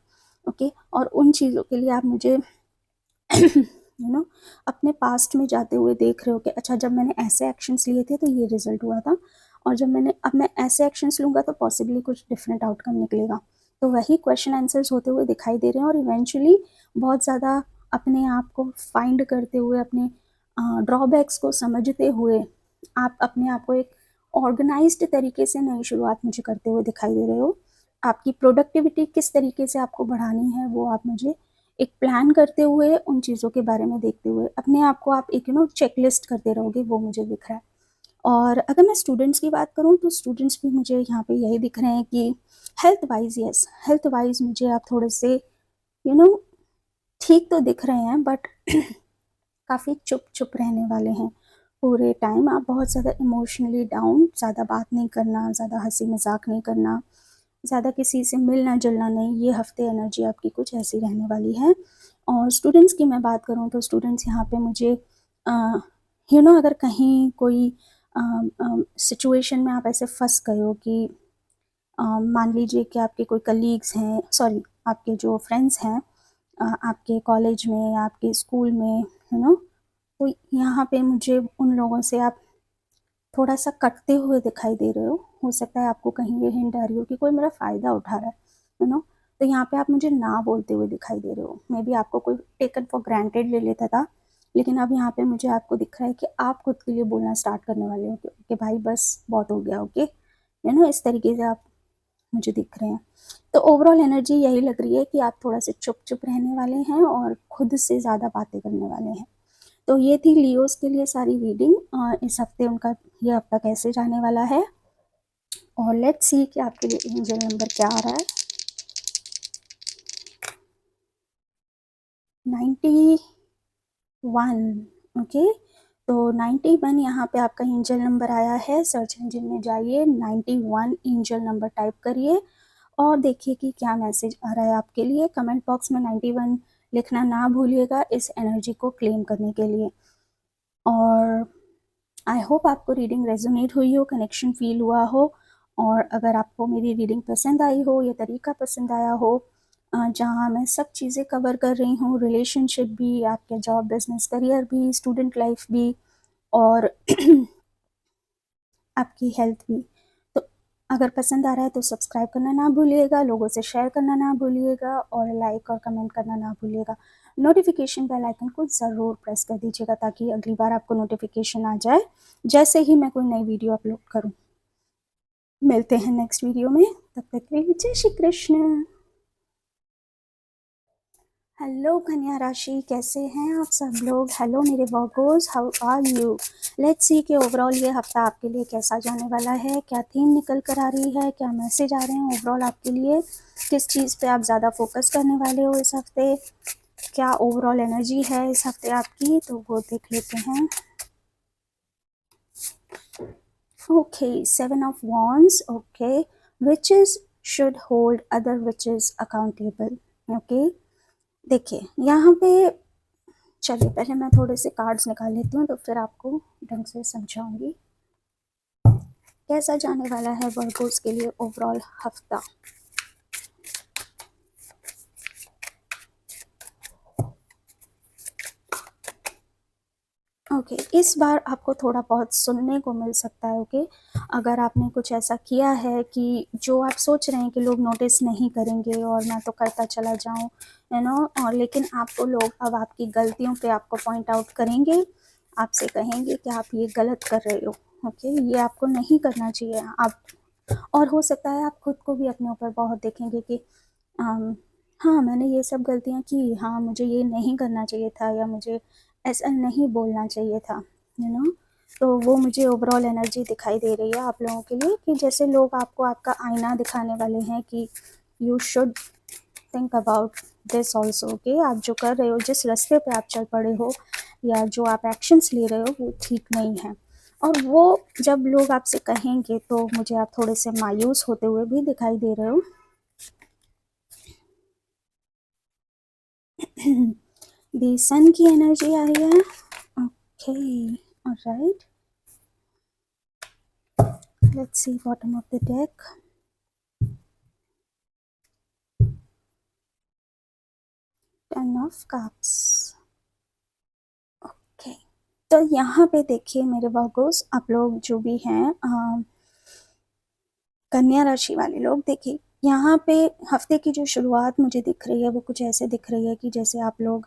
ओके। और उन चीज़ों के लिए आप मुझे अपने पास्ट में जाते हुए देख रहे हो कि अच्छा जब मैंने ऐसे एक्शंस लिए थे तो ये रिजल्ट हुआ था, और जब अब मैं ऐसे एक्शंस लूँगा तो पॉसिबली कुछ डिफरेंट आउटकम निकलेगा। तो वही क्वेश्चन आंसर्स होते हुए दिखाई दे रहे हैं, और इवेंचुअली बहुत ज़्यादा अपने आप को फाइंड करते हुए, अपने ड्रॉबैक्स को समझते हुए आप अपने आप को एक ऑर्गेनाइज्ड तरीके से नई शुरुआत मुझे करते हुए दिखाई दे रहे हो। आपकी प्रोडक्टिविटी किस तरीके से आपको बढ़ानी है वो आप मुझे एक प्लान करते हुए, उन चीज़ों के बारे में देखते हुए अपने आप को आप एक चेकलिस्ट करते रहोगे, वो मुझे दिख रहा है। और अगर मैं स्टूडेंट्स की बात करूँ तो स्टूडेंट्स भी मुझे यहाँ पे यही दिख रहे हैं कि health wise, yes, health wise मुझे आप थोड़े से यू नो ठीक तो दिख रहे हैं, बट काफ़ी चुप चुप रहने वाले हैं पूरे टाइम। आप बहुत ज़्यादा इमोशनली डाउन, ज़्यादा बात नहीं करना, ज़्यादा हंसी मजाक नहीं करना, ज़्यादा किसी से मिलना जुलना नहीं, ये हफ्ते एनर्जी आपकी कुछ ऐसी रहने वाली है। और स्टूडेंट्स की मैं बात करूँ तो स्टूडेंट्स यहाँ पे मुझे अगर कहीं कोई सिचुएशन में आप ऐसे फंस गए हो कि मान लीजिए कि आपके कोई कलीग्स हैं, सॉरी आपके जो फ्रेंड्स हैं आपके कॉलेज में या आपके स्कूल में, तो यहाँ पे मुझे उन लोगों से आप थोड़ा सा कटते हुए दिखाई दे रहे हो सकता है आपको कहीं ये हिंट आ रही हो कि कोई मेरा फ़ायदा उठा रहा है, तो यहाँ पे आप मुझे ना बोलते हुए दिखाई दे रहे हो। मे बी आपको कोई टेकन फॉर ग्रांटेड ले लेता था, लेकिन अब यहाँ पे मुझे आपको दिख रहा है कि आप खुद के लिए बोलना स्टार्ट करने वाले हो कि भाई बस बहुत हो गया, ओके, इस तरीके से आप मुझे दिख रहे हैं। तो ओवरऑल एनर्जी यही लग रही है कि आप थोड़ा से चुप चुप रहने वाले हैं और खुद से ज़्यादा बातें करने वाले हैं। तो ये थी लियोस के लिए सारी रीडिंग, इस हफ्ते उनका ये हफ्ता कैसे जाने वाला है। और लेट्स सी कि आपके लिए एंजल नंबर क्या आ रहा है। 91, ओके। तो 91 यहाँ पे आपका एंजल नंबर आया है। सर्च इंजन में जाइए, 91 एंजल नंबर टाइप करिए और देखिए कि क्या मैसेज आ रहा है आपके लिए। कमेंट बॉक्स में 91 लिखना ना भूलिएगा इस एनर्जी को क्लेम करने के लिए। और आई होप आपको रीडिंग रेजोनेट हुई हो, कनेक्शन फील हुआ हो, और अगर आपको मेरी रीडिंग पसंद आई हो, ये तरीका पसंद आया हो जहाँ मैं सब चीज़ें कवर कर रही हूँ, रिलेशनशिप भी, आपके जॉब बिजनेस करियर भी, स्टूडेंट लाइफ भी, और आपकी हेल्थ भी, तो अगर पसंद आ रहा है तो सब्सक्राइब करना ना भूलिएगा, लोगों से शेयर करना ना भूलिएगा, और लाइक और कमेंट करना ना भूलिएगा। नोटिफिकेशन बेल आइकन को ज़रूर प्रेस कर दीजिएगा ताकि अगली बार आपको नोटिफिकेशन आ जाए जैसे ही मैं कोई नई वीडियो अपलोड करूँ। मिलते हैं नेक्स्ट वीडियो में, तब तक के लिए जय श्री कृष्ण। हेलो कन्या राशि, कैसे हैं आप सब लोग। हेलो मेरे Virgos, how are you. Let's see कि ओवरऑल ये हफ्ता आपके लिए कैसा जाने वाला है, क्या थीम निकल कर आ रही है, क्या मैसेज आ रहे हैं ओवरऑल आपके लिए, किस चीज़ पे आप ज़्यादा फोकस करने वाले हो इस हफ्ते, क्या ओवरऑल एनर्जी है इस हफ्ते आपकी, तो वो देख लेते हैं। Okay, 7 of wands, okay, witches should hold other witches accountable, okay. देखिए यहाँ पे, चलिए पहले मैं थोड़े से कार्ड्स निकाल लेती हूँ तो फिर आपको ढंग से समझाऊंगी कैसा जाने वाला है वर्गोस के लिए ओवरऑल हफ्ता। ओके, इस बार आपको थोड़ा बहुत सुनने को मिल सकता है, ओके। अगर आपने कुछ ऐसा किया है कि जो आप सोच रहे हैं कि लोग नोटिस नहीं करेंगे और मैं तो करता चला जाऊं, और लेकिन आपको लोग अब आपकी गलतियों पे आपको पॉइंट आउट करेंगे, आपसे कहेंगे कि आप ये गलत कर रहे हो, ओके, ये आपको नहीं करना चाहिए आप। और हो सकता है आप खुद को भी अपने ऊपर बहुत देखेंगे कि हाँ मैंने ये सब गलतियाँ की, हाँ मुझे ये नहीं करना चाहिए था, या मुझे ऐसा नहीं बोलना चाहिए था, तो वो मुझे ओवरऑल एनर्जी दिखाई दे रही है आप लोगों के लिए कि जैसे लोग आपको आपका आईना दिखाने वाले हैं कि you should think about this also, okay. आप जो कर रहे हो, जिस रास्ते पे आप चल पड़े हो, या जो आप एक्शंस ले रहे हो वो ठीक नहीं है। और वो जब लोग आपसे कहेंगे तो मुझे आप थोड़े से मायूस होते हुए भी दिखाई दे रहे हो। दी सन की एनर्जी आ रही है, okay, alright, let's see bottom of the deck. 10 of cups. Okay, तो यहाँ पे देखिए मेरे वर्गोस, आप लोग जो भी हैं कन्या राशि वाले लोग, देखिए यहाँ पे हफ्ते की जो शुरुआत मुझे दिख रही है वो कुछ ऐसे दिख रही है कि जैसे आप लोग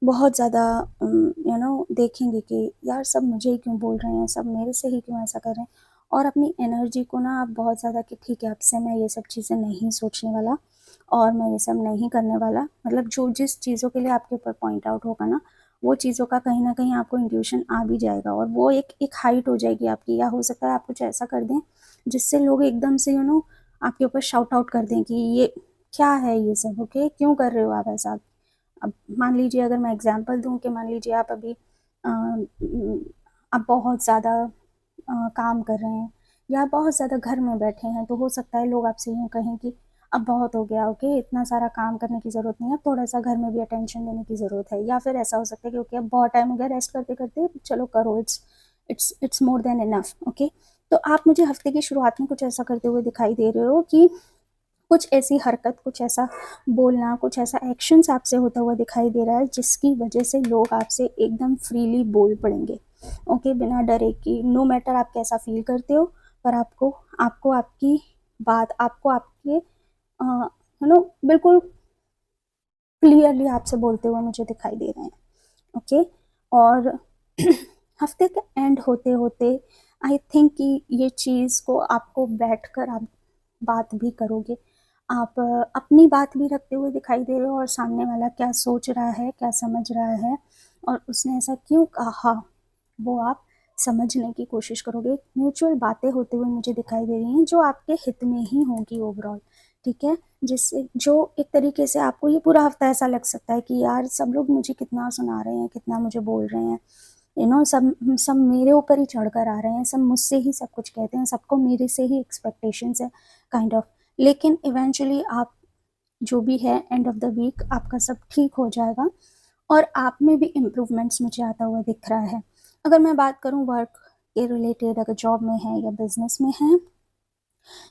बहुत ज़्यादा देखेंगे कि यार सब मुझे ही क्यों बोल रहे हैं, सब मेरे से ही क्यों ऐसा कर रहे हैं, और अपनी एनर्जी को ना आप बहुत ज़्यादा कि ठीक है अब से मैं ये सब चीज़ें नहीं सोचने वाला और मैं ये सब नहीं करने वाला, मतलब जो जिस चीज़ों के लिए आपके ऊपर पॉइंट आउट होगा ना वो चीज़ों का कहीं ना कहीं आपको इंट्यूशन आ भी जाएगा और वो एक हाइट हो जाएगी आपकी, या हो सकता है आप कुछ ऐसा कर दें जिससे लोग एकदम से आपके ऊपर शाउट आउट कर दें कि ये क्या है ये सब, ओके क्यों कर रहे हो आप ऐसा। अब मान लीजिए अगर मैं एग्जांपल दूं कि मान लीजिए आप अभी आप बहुत ज़्यादा काम कर रहे हैं या बहुत ज़्यादा घर में बैठे हैं, तो हो सकता है लोग आपसे यूँ कहें कि अब बहुत हो गया, ओके इतना सारा काम करने की ज़रूरत नहीं है, थोड़ा सा घर में भी अटेंशन देने की ज़रूरत है, या फिर ऐसा हो सकता है कि ओके अब बहुत टाइम हो गया रेस्ट करते करते, चलो करो, it's more than enough, okay. तो आप मुझे हफ्ते की शुरुआत में कुछ ऐसा करते हुए दिखाई दे रहे हो कि कुछ ऐसी हरकत, कुछ ऐसा बोलना, कुछ ऐसा एक्शंस आपसे होता हुआ दिखाई दे रहा है जिसकी वजह से लोग आपसे एकदम फ्रीली बोल पड़ेंगे, ओके बिना डरे कि नो मैटर आप कैसा फील करते हो, पर आपको आपको आपकी बात, आपको आपके बिल्कुल क्लियरली आपसे बोलते हुए मुझे दिखाई दे रहे हैं, ओके। और हफ्ते के एंड होते होते आई थिंक कि ये चीज़ को आपको बैठकर आप बात भी करोगे, आप अपनी बात भी रखते हुए दिखाई दे रहे हो और सामने वाला क्या सोच रहा है, क्या समझ रहा है और उसने ऐसा क्यों कहा वो आप समझने की कोशिश करोगे। म्यूचुअल बातें होते हुए मुझे दिखाई दे रही हैं जो आपके हित में ही होगी ओवरऑल, ठीक है, जिससे जो एक तरीके से आपको ये पूरा हफ्ता ऐसा लग सकता है कि यार सब लोग मुझे कितना सुना रहे हैं, कितना मुझे बोल रहे हैं, सब सब मेरे ऊपर ही चढ़कर आ रहे हैं, सब मुझसे ही सब कुछ कहते हैं, सबको मेरे से ही एक्सपेक्टेशंस है काइंड ऑफ। लेकिन इवेंचुअली आप जो भी है एंड ऑफ द वीक आपका सब ठीक हो जाएगा और आप में भी इम्प्रूवमेंट्स मुझे आता हुआ दिख रहा है। अगर मैं बात करूं वर्क के रिलेटेड, अगर जॉब में है या बिजनेस में है,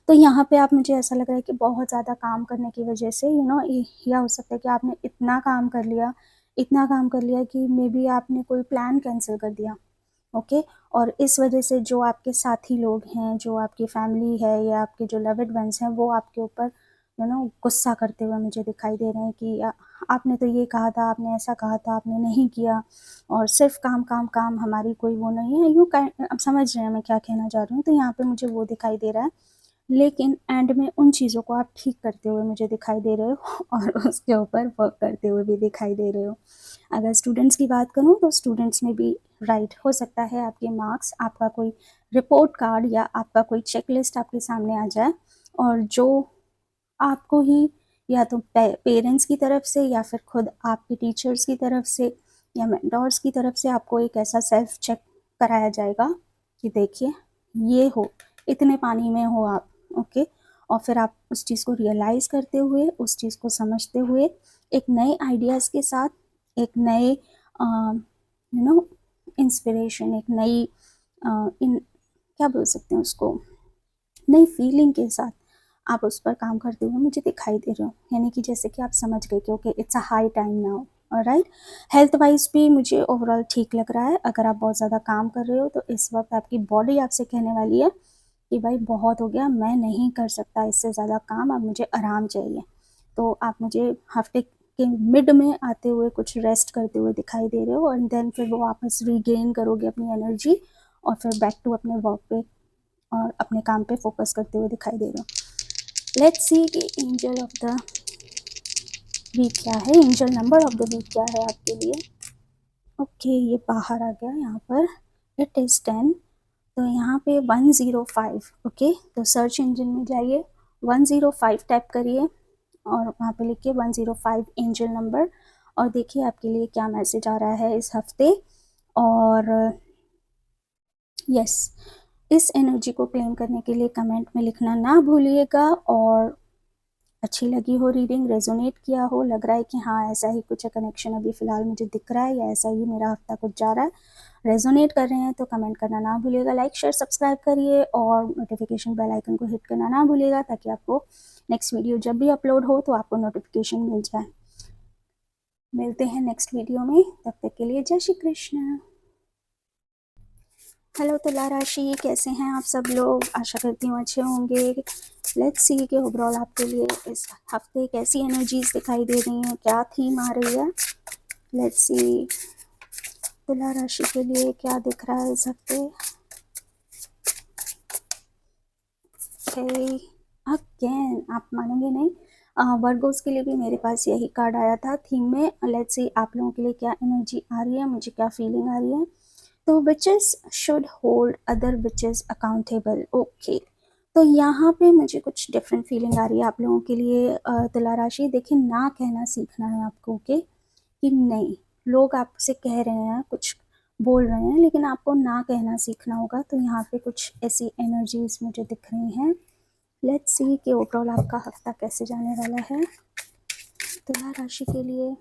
तो यहाँ पे आप, मुझे ऐसा लग रहा है कि बहुत ज़्यादा काम करने की वजह से या हो सकता है कि आपने इतना काम कर लिया, इतना काम कर लिया कि मे बी आपने कोई प्लान कैंसिल कर दिया, ओके। और इस वजह से जो आपके साथी लोग हैं, जो आपकी फैमिली है या आपके जो लव्ड वंस हैं, वो आपके ऊपर गुस्सा करते हुए मुझे दिखाई दे रहे हैं कि आपने तो ये कहा था, आपने ऐसा कहा था, आपने नहीं किया, और सिर्फ काम काम काम, हमारी कोई वो नहीं है, अब समझ रहे हैं मैं क्या कहना चाह रही हूँ। तो यहाँ पे मुझे वो दिखाई दे रहा है, लेकिन एंड में उन चीज़ों को आप ठीक करते हुए मुझे दिखाई दे रहे हो और उसके ऊपर वर्क करते हुए भी दिखाई दे रहे हो। अगर स्टूडेंट्स की बात करूँ तो स्टूडेंट्स में भी राइट हो सकता है आपके मार्क्स, आपका कोई रिपोर्ट कार्ड या आपका कोई चेकलिस्ट आपके सामने आ जाए और जो आपको ही या तो पेरेंट्स की तरफ से या फिर खुद आपके टीचर्स की तरफ से या मेंटोर्स की तरफ से आपको एक ऐसा सेल्फ चेक कराया जाएगा कि देखिए ये हो, इतने पानी में हो आप, ओके। और फिर आप उस चीज़ को रियलाइज़ करते हुए, उस चीज़ को समझते हुए, एक नए आइडियाज़ के साथ, एक नए इंस्पिरेशन, एक नई इन क्या बोल सकते हैं उसको, नई फीलिंग के साथ आप उस पर काम करते हुए मुझे दिखाई दे रहे हो, यानी कि जैसे कि आप समझ गए कि okay it's a high time now, alright. Health wise भी मुझे ओवरऑल ठीक लग रहा है। अगर आप बहुत ज़्यादा काम कर रहे हो तो इस वक्त आपकी बॉडी आपसे कहने वाली है कि भाई बहुत हो गया, मैं नहीं कर सकता इससे ज़्यादा काम, अब मुझे आराम चाहिए। तो आप मुझे हफ्ते के मिड में आते हुए कुछ रेस्ट करते हुए दिखाई दे रहे हो और देन फिर वो वापस रीगेन करोगे अपनी एनर्जी और फिर बैक टू अपने वर्क पे और अपने काम पे फोकस करते हुए दिखाई दे रहे हो। लेट्स सी कि एंजल ऑफ द वीक क्या है, angel number of the week क्या है आपके लिए। ओके ये बाहर आ गया यहाँ पर, इट इज़ 10। तो यहाँ पे 105, ओके। तो सर्च इंजन में जाइए, 105 टाइप करिए और वहाँ पे लिखिए 105 एंजल नंबर और देखिए आपके लिए क्या मैसेज आ रहा है इस हफ्ते। और यस, इस एनर्जी को क्लेम करने के लिए कमेंट में लिखना ना भूलिएगा। और अच्छी लगी हो रीडिंग, रेजोनेट किया हो, लग रहा है कि हाँ ऐसा ही कुछ कनेक्शन अभी फ़िलहाल मुझे दिख रहा है या ऐसा ही मेरा हफ्ता कुछ जा रहा है, रेजोनेट कर रहे हैं तो कमेंट करना ना भूलिएगा, लाइक शेयर सब्सक्राइब करिए और नोटिफिकेशन बेल आइकन को हिट करना ना भूलिएगा ताकि आपको नेक्स्ट वीडियो जब भी अपलोड हो तो आपको नोटिफिकेशन मिल जाए। मिलते हैं नेक्स्ट वीडियो में, तब तक के लिए जय श्री कृष्ण। हेलो तुला राशि, कैसे हैं आप सब लोग? आशा करती हूँ अच्छे होंगे। लेट्स सी कि ओवरऑल आपके लिए इस हफ्ते कैसी एनर्जीज दिखाई दे रही हैं, क्या थीम आ रही है। लेट्स सी तुला राशि के लिए क्या दिख रहा है इस हफ्ते। ओके, अगेन आप मानेंगे नहीं, वर्गोस के लिए भी मेरे पास यही कार्ड आया था थीम में। लेट्स सी आप लोगों के लिए क्या एनर्जी आ रही है, मुझे क्या फीलिंग आ रही है। तो witches should hold other witches accountable. Okay, तो यहाँ पे मुझे कुछ डिफरेंट फीलिंग आ रही है आप लोगों के लिए। तुला राशि, देखिए ना कहना सीखना है आपको। ओके, कि नहीं, लोग आपसे कह रहे हैं, कुछ बोल रहे हैं, लेकिन आपको ना कहना सीखना होगा। तो यहाँ पे कुछ ऐसी एनर्जीज मुझे दिख रही हैं। लेट्स सी कि ओवरऑल आपका हफ्ता कैसे जाने वाला है तुला राशि के लिए।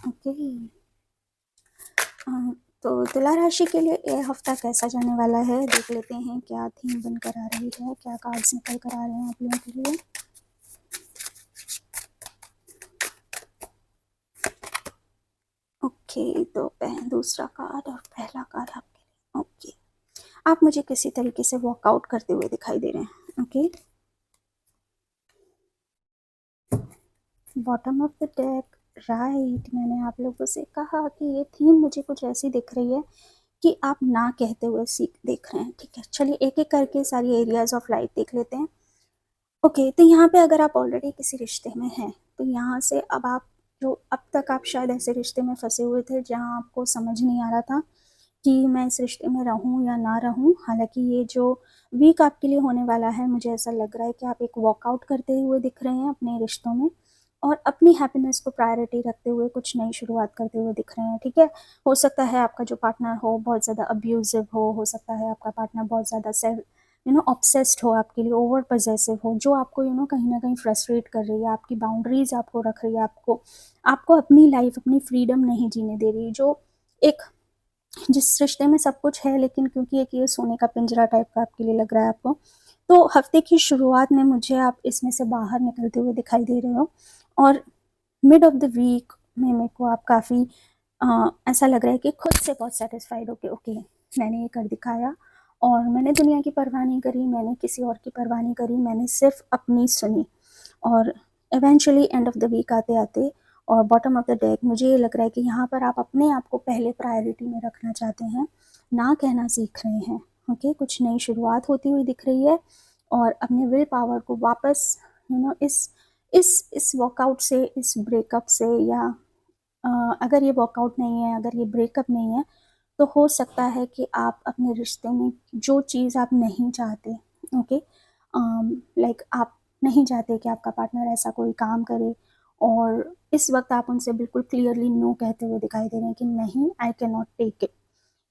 ओके, तो तुला राशि के लिए ये हफ्ता कैसा जाने वाला है, देख लेते हैं क्या थीम बनकर आ रही है, क्या कार्ड्स निकल कर आ रहे हैं आप लोगों के लिए। ओके, तो दूसरा कार्ड और पहला कार्ड आपके लिए। ओके, आप मुझे किसी तरीके से वॉकआउट करते हुए दिखाई दे रहे हैं। Okay, bottom of the deck, right. मैंने आप लोगों से कहा कि ये थीम मुझे कुछ ऐसी दिख रही है कि आप ना कहते हुए सीख देख रहे हैं। ठीक है, चलिए एक एक करके सारी एरियाज ऑफ लाइफ देख लेते हैं। ओके, तो यहाँ पे अगर आप ऑलरेडी किसी रिश्ते में हैं, तो यहाँ से अब आप जो अब तक आप शायद ऐसे रिश्ते में फंसे हुए थे जहाँ आपको समझ नहीं आ रहा था कि मैं इस रिश्ते में रहूं या ना रहूं। हालांकि ये जो वीक आपके लिए होने वाला है, मुझे ऐसा लग रहा है कि आप एक वॉकआउट करते हुए दिख रहे हैं अपने रिश्तों में, और अपनी हैप्पीनेस को प्रायोरिटी रखते हुए कुछ नई शुरुआत करते हुए दिख रहे हैं। ठीक है, हो सकता है आपका जो पार्टनर हो बहुत ज़्यादा अब्यूजिव हो सकता है आपका पार्टनर बहुत ज़्यादा सेल्फ ऑब्सेस्ड हो, आपके लिए ओवर पजेसिव हो, जो आपको कहीं ना कहीं फ्रस्ट्रेट कर रही है, आपकी बाउंड्रीज आपको रख रही है, आपको आपको अपनी लाइफ, अपनी फ्रीडम नहीं जीने दे रही। जो एक जिस रिश्ते में सब कुछ है, लेकिन क्योंकि एक ये सोने का पिंजरा टाइप का आपके लिए लग रहा है आपको, तो हफ्ते की शुरुआत में मुझे आप इसमें से बाहर निकलते हुए दिखाई दे रहे हो। और मिड ऑफ द वीक में मेरे को आप काफ़ी ऐसा लग रहा है कि खुद से बहुत सेटिस्फाइड हो के ओके मैंने ये कर दिखाया, और मैंने दुनिया की परवाह नहीं करी, मैंने किसी और की परवाह नहीं करी, मैंने सिर्फ अपनी सुनी। और eventually end of the week आते आते और बॉटम ऑफ द डेक मुझे ये लग रहा है कि यहाँ पर आप अपने आप को पहले प्रायोरिटी में रखना चाहते हैं, ना कहना सीख रहे हैं। ओके, कुछ नई शुरुआत होती हुई दिख रही है, और अपने विल पावर को वापस इस वॉकआउट से, इस ब्रेकअप से, या अगर ये वॉकआउट नहीं है, अगर ये ब्रेकअप नहीं है, तो हो सकता है कि आप अपने रिश्ते में जो चीज़ आप नहीं चाहते, ओके, लाइक आप नहीं चाहते कि आपका पार्टनर ऐसा कोई काम करे, और इस वक्त आप उनसे बिल्कुल क्लियरली नो कहते हुए दिखाई दे रहे हैं कि नहीं, I can not take it,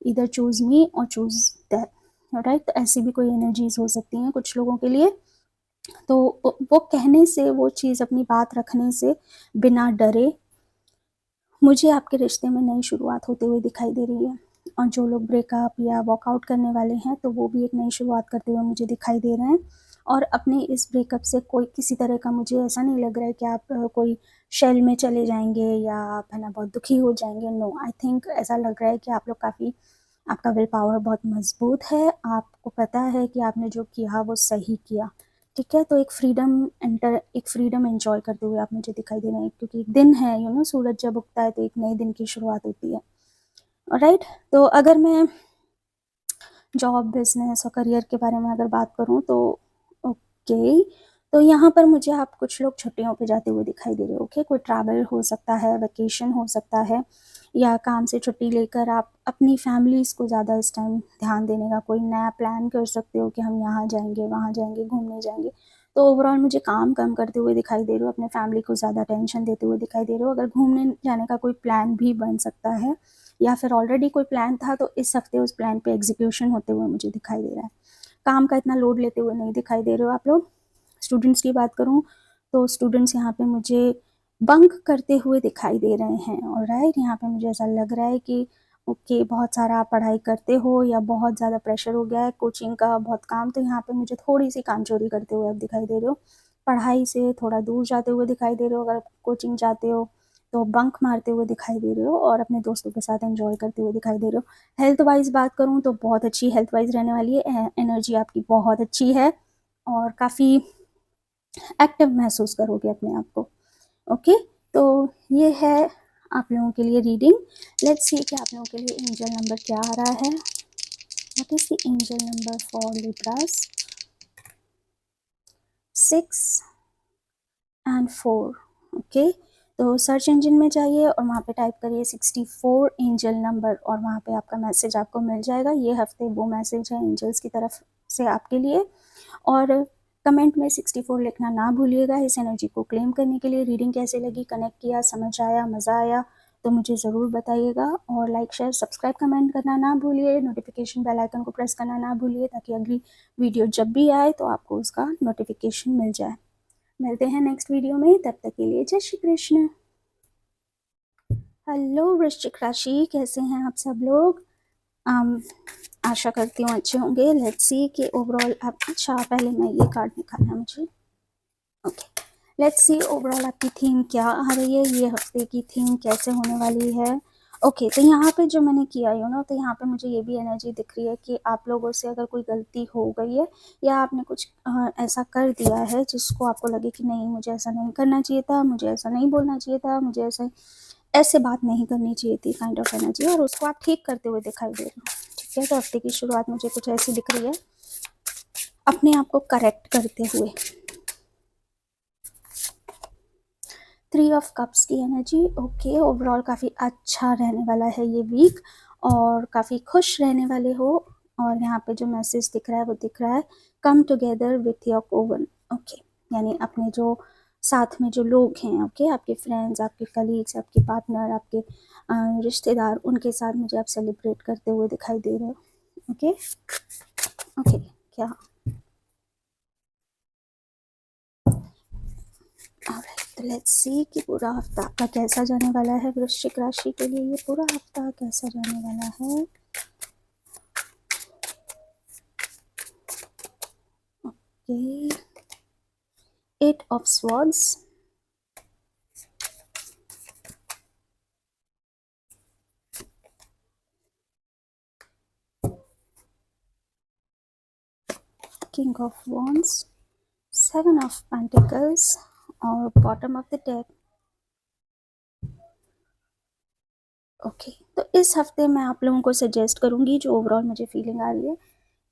इधर चूज मी और चूज दैट। राइट, तो ऐसी भी कोई एनर्जीज हो सकती हैं कुछ लोगों के लिए। तो वो कहने से, वो चीज़ अपनी बात रखने से बिना डरे मुझे आपके रिश्ते में नई शुरुआत होते हुए दिखाई दे रही है। और जो लोग ब्रेकअप या वॉकआउट करने वाले हैं, तो वो भी एक नई शुरुआत करते हुए मुझे दिखाई दे रहे हैं। और अपने इस ब्रेकअप से कोई किसी तरह का, मुझे ऐसा नहीं लग रहा है कि आप कोई शेल में चले जाएंगे या आप है ना बहुत दुखी हो जाएंगे। नो, आई थिंक ऐसा लग रहा है कि आप लोग काफ़ी, आपका विल पावर बहुत मजबूत है, आपको पता है कि आपने जो किया वो सही किया। ठीक है, तो एक फ्रीडम एंजॉय करते हुए आप मुझे दिखाई दे रहे हैं, क्योंकि एक दिन है, सूरज जब उगता है तो एक नए दिन की शुरुआत होती है। राइट, तो अगर मैं जॉब, बिजनेस और करियर के बारे में अगर बात करूं, तो ओके, तो यहाँ पर मुझे आप कुछ लोग छुट्टियों पे जाते हुए दिखाई दे रहे हो। ओके, कोई ट्रैवल हो सकता है, वेकेशन हो सकता है, या काम से छुट्टी लेकर आप अपनी फैमिलीज़ को ज़्यादा इस टाइम ध्यान देने का कोई नया प्लान कर सकते हो कि हम यहाँ जाएंगे, वहाँ जाएंगे, घूमने जाएंगे। तो ओवरऑल मुझे काम कम करते हुए दिखाई दे रहे हो, अपने फैमिली को ज़्यादा टेंशन देते हुए दिखाई दे रहे हो। अगर घूमने जाने का कोई प्लान भी बन सकता है, या फिर ऑलरेडी कोई प्लान था, तो इस हफ्ते उस प्लान पे एग्जीक्यूशन होते हुए मुझे दिखाई दे रहा है। काम का इतना लोड लेते हुए नहीं दिखाई दे रहे हो आप लोग। स्टूडेंट्स की बात करूँ, तो स्टूडेंट्स यहाँ पे मुझे बंक करते हुए दिखाई दे रहे हैं। ऑलराइट, यहाँ पे मुझे ऐसा लग रहा है कि ओके बहुत सारा आप पढ़ाई करते हो या बहुत ज़्यादा प्रेशर हो गया है कोचिंग का, बहुत काम, तो यहाँ पे मुझे थोड़ी सी काम चोरी करते हुए आप दिखाई दे रहे हो, पढ़ाई से थोड़ा दूर जाते हुए दिखाई दे रहे हो। अगर कोचिंग जाते हो तो बंक मारते हुए दिखाई दे रहे हो और अपने दोस्तों के साथ एंजॉय करते हुए दिखाई दे रहे हो। हेल्थ वाइज बात करूँ तो बहुत अच्छी हेल्थ वाइज रहने वाली है, एनर्जी आपकी बहुत अच्छी है और काफ़ी एक्टिव महसूस करोगे अपने आप को। ओके, तो ये है आप लोगों के लिए रीडिंग। लेट्स सी कि आप लोगों के लिए एंजल नंबर क्या आ रहा है। What is the angel number for Libras? 6 and 4। Okay, तो सर्च इंजन में जाइए और वहाँ पे टाइप करिए 64 एंजल नंबर और वहाँ पे आपका मैसेज आपको मिल जाएगा। ये हफ्ते वो मैसेज है एंजल्स की तरफ से आपके लिए। और कमेंट में 64 लिखना ना भूलिएगा। इस एनर्जी को क्लेम करने के लिए रीडिंग कैसे लगी, कनेक्ट किया, समझ आया, मज़ा आया तो मुझे ज़रूर बताइएगा। और लाइक शेयर सब्सक्राइब कमेंट करना ना भूलिए, नोटिफिकेशन बेल आइकन को प्रेस करना ना भूलिए ताकि अगली वीडियो जब भी आए तो आपको उसका नोटिफिकेशन मिल जाए। मिलते हैं नेक्स्ट वीडियो में, तब तक के लिए जय श्री कृष्ण। हेलो वृश्चिक राशि, कैसे हैं आप सब लोग? आशा करती हूँ अच्छे होंगे। लेट्स सी कि ओवरऑल आप, अच्छा पहले मैं ये कार्ड निकालना मुझे। ओके, लेट्स सी ओवरऑल आपकी थीम क्या आ रही है, ये हफ्ते की थीम कैसे होने वाली है। ओके, तो यहाँ पे जो मैंने किया है ना, तो यहाँ पे मुझे ये भी एनर्जी दिख रही है कि आप लोगों से अगर कोई गलती हो गई है या आपने कुछ ऐसा कर दिया है जिसको आपको लगे कि नहीं मुझे ऐसा नहीं करना चाहिए था, मुझे ऐसा नहीं बोलना चाहिए था, मुझे ऐसे बात नहीं करनी चाहिए थी, काइंड ऑफ एनर्जी, और उसको आप ठीक करते हुए दिखाई दे रहे हो। ठीक है, तो हफ्ते की शुरुआत मुझे कुछ ऐसी दिख रही है, अपने आप को करेक्ट करते हुए। 3 ऑफ कप्स की एनर्जी। ओके, ओवरऑल काफ़ी अच्छा रहने वाला है ये वीक और काफ़ी खुश रहने वाले हो। और यहाँ पे जो मैसेज दिख रहा है वो दिख रहा है कम टुगेदर विथ योर कोवन। ओके, यानी अपने जो साथ में जो लोग हैं, ओके, आपके फ्रेंड्स, आपके कलीग्स, आपके पार्टनर, आपके रिश्तेदार, उनके साथ मुझे आप सेलिब्रेट करते हुए दिखाई दे रहे हो। ओके ओके, क्या ऑलराइट, तो लेट्स सी कि पूरा हफ्ता आपका कैसा जाने वाला है। वृश्चिक राशि के लिए ये पूरा हफ्ता कैसा जाने वाला है। Okay, 8 of swords, king of wands, 7 of pentacles और bottom of the deck. Okay, तो इस हफ्ते मैं आप लोगों को सजेस्ट करूंगी, जो ओवरऑल मुझे फीलिंग आ रही है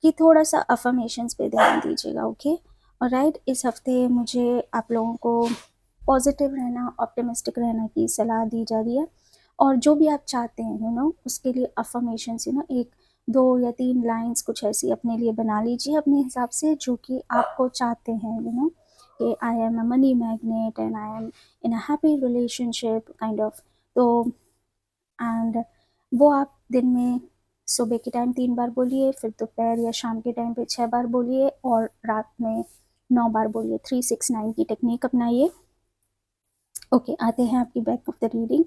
कि थोड़ा सा अफर्मेशंस पे ध्यान दीजिएगा। ओके, और राइट, इस हफ्ते मुझे आप लोगों को पॉजिटिव रहना, ऑप्टिमिस्टिक रहने की सलाह दी जा रही है। और जो भी आप चाहते हैं उसके लिए अफर्मेशंस 1, 2 या 3 लाइंस कुछ ऐसी अपने लिए बना लीजिए अपने हिसाब से, जो कि आपको चाहते हैं कि I am a money magnet and I am in a happy relationship kind of. तो एंड वो आप दिन में सुबह के टाइम 3 बार बोलिए, फिर दोपहर या शाम के टाइम पे 6 बार बोलिए और रात में 9 बार बोलिए। 369 की टेक्निक अपनाइए। ओके, आते हैं आपकी back of the reading.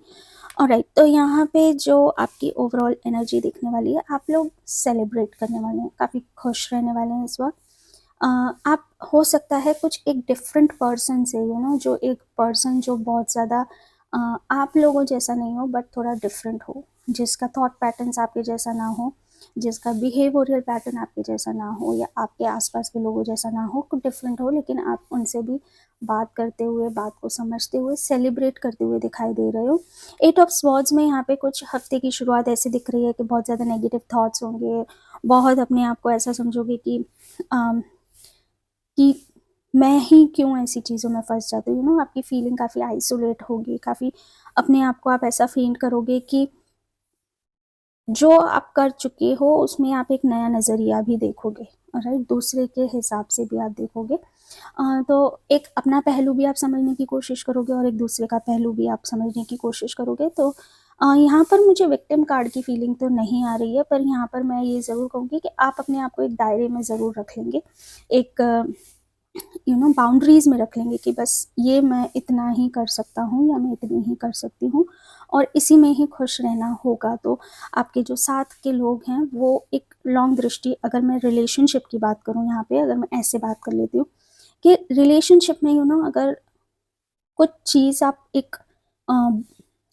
Alright, तो यहाँ पे जो आपकी ओवरऑल एनर्जी दिखने वाली है, आप लोग सेलिब्रेट करने वाले हैं, काफ़ी खुश रहने वाले हैं इस वक्त। आप हो सकता है कुछ एक डिफरेंट पर्सन से जो एक पर्सन जो बहुत ज़्यादा आप लोगों जैसा नहीं हो बट थोड़ा डिफरेंट हो, जिसका थॉट पैटर्न्स आपके जैसा ना हो, जिसका बिहेवियरल पैटर्न आपके जैसा ना हो या आपके आसपास के लोगों जैसा ना हो, कुछ डिफरेंट हो, लेकिन आप उनसे भी बात करते हुए, बात को समझते हुए, सेलिब्रेट करते हुए दिखाई दे रहे हो। 8 ऑफ स्वॉर्ड्स में यहाँ पे कुछ हफ्ते की शुरुआत ऐसी दिख रही है कि बहुत ज़्यादा नेगेटिव थॉट्स होंगे, बहुत अपने आप को ऐसा समझोगे कि मैं ही क्यों ऐसी चीज़ों में फंस जाती हूँ। आपकी फीलिंग काफ़ी आइसोलेट होगी, काफ़ी अपने आप को आप ऐसा फील करोगे कि जो आप कर चुके हो उसमें आप एक नया नज़रिया भी देखोगे, राइट, दूसरे के हिसाब से भी आप देखोगे। तो एक अपना पहलू भी आप समझने की कोशिश करोगे और एक दूसरे का पहलू भी आप समझने की कोशिश करोगे। तो यहाँ पर मुझे विक्टिम कार्ड की फीलिंग तो नहीं आ रही है, पर यहाँ पर मैं ये ज़रूर कहूँगी कि आप अपने आप को एक दायरे में ज़रूर रख लेंगे, एक बाउंड्रीज़ में रख लेंगे कि बस ये मैं इतना ही कर सकता हूँ या मैं इतनी ही कर सकती हूँ और इसी में ही खुश रहना होगा। तो आपके जो साथ के लोग हैं वो एक लॉन्ग दृष्टि, अगर मैं रिलेशनशिप की बात करूँ यहाँ पे, अगर मैं ऐसे बात कर लेती हूँ कि रिलेशनशिप में अगर कुछ चीज़ आप एक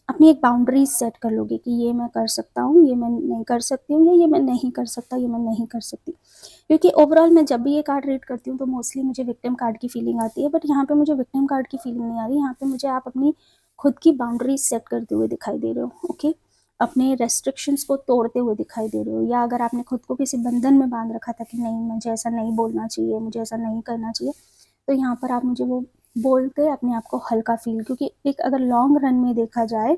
अपनी एक बाउंड्रीज सेट कर लोगे कि ये मैं कर सकता हूँ, ये मैं नहीं कर सकती हूँ, या ये मैं नहीं कर सकता, ये मैं नहीं कर सकती। क्योंकि ओवरऑल मैं जब भी ये कार्ड रीड करती हूँ तो मोस्टली मुझे विक्टिम कार्ड की फीलिंग आती है, बट यहाँ पे मुझे विक्टिम कार्ड की फीलिंग नहीं आ रही। यहाँ पे मुझे आप अपनी खुद की बाउंड्रीज सेट करते हुए दिखाई दे रहे हो। ओके, अपने रेस्ट्रिक्शंस को तोड़ते हुए दिखाई दे रहे हो, या अगर आपने खुद को किसी बंधन में बांध रखा था कि नहीं मुझे ऐसा नहीं बोलना चाहिए, मुझे ऐसा नहीं करना चाहिए, तो यहाँ पर आप मुझे वो बोल के अपने आप को हल्का फील, क्योंकि एक अगर लॉन्ग रन में देखा जाए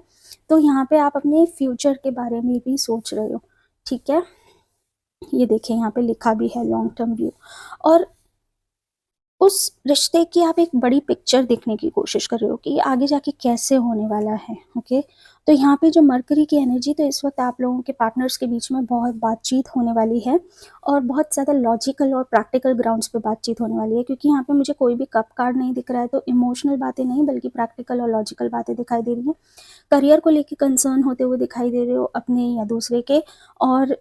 तो यहाँ पे आप अपने फ्यूचर के बारे में भी सोच रहे हो। ठीक है, ये देखिए यहाँ पे लिखा भी है लॉन्ग टर्म व्यू, और उस रिश्ते की आप एक बड़ी पिक्चर देखने की कोशिश कर रहे हो कि ये आगे जाके कैसे होने वाला है। ओके, तो यहाँ पे जो मरकरी की एनर्जी, तो इस वक्त आप लोगों के पार्टनर्स के बीच में बहुत बातचीत होने वाली है और बहुत ज़्यादा लॉजिकल और प्रैक्टिकल ग्राउंड्स पे बातचीत होने वाली है, क्योंकि यहाँ पे मुझे कोई भी कप कार्ड नहीं दिख रहा है, तो इमोशनल बातें नहीं बल्कि प्रैक्टिकल और लॉजिकल बातें दिखाई दे रही हैं। करियर को लेकर कंसर्न होते हुए दिखाई दे रहे हो अपने या दूसरे के, और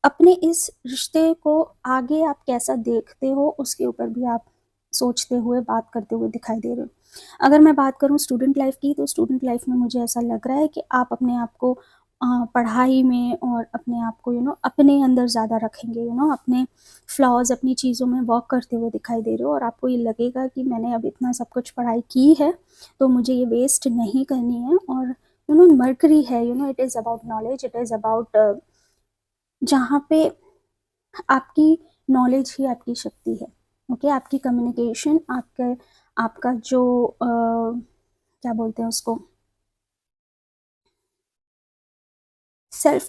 अपने इस रिश्ते को आगे आप कैसा देखते हो उसके ऊपर भी आप सोचते हुए बात करते हुए दिखाई दे रहे हो। अगर मैं बात करूँ स्टूडेंट लाइफ की, तो स्टूडेंट लाइफ में मुझे ऐसा लग रहा है कि आप अपने आप को पढ़ाई में और अपने आप को अपने अंदर ज़्यादा रखेंगे, अपने फ्लॉज, अपनी चीज़ों में वर्क करते हुए दिखाई दे रहे हो, और आपको ये लगेगा कि मैंने अब इतना सब कुछ पढ़ाई की है तो मुझे ये वेस्ट नहीं करनी है। और मर्करी है, it is about knowledge, it is about जहाँ पे आपकी नॉलेज ही आपकी शक्ति है। ओके, आपकी कम्युनिकेशन, आपका जो क्या बोलते हैं उसको, सेल्फ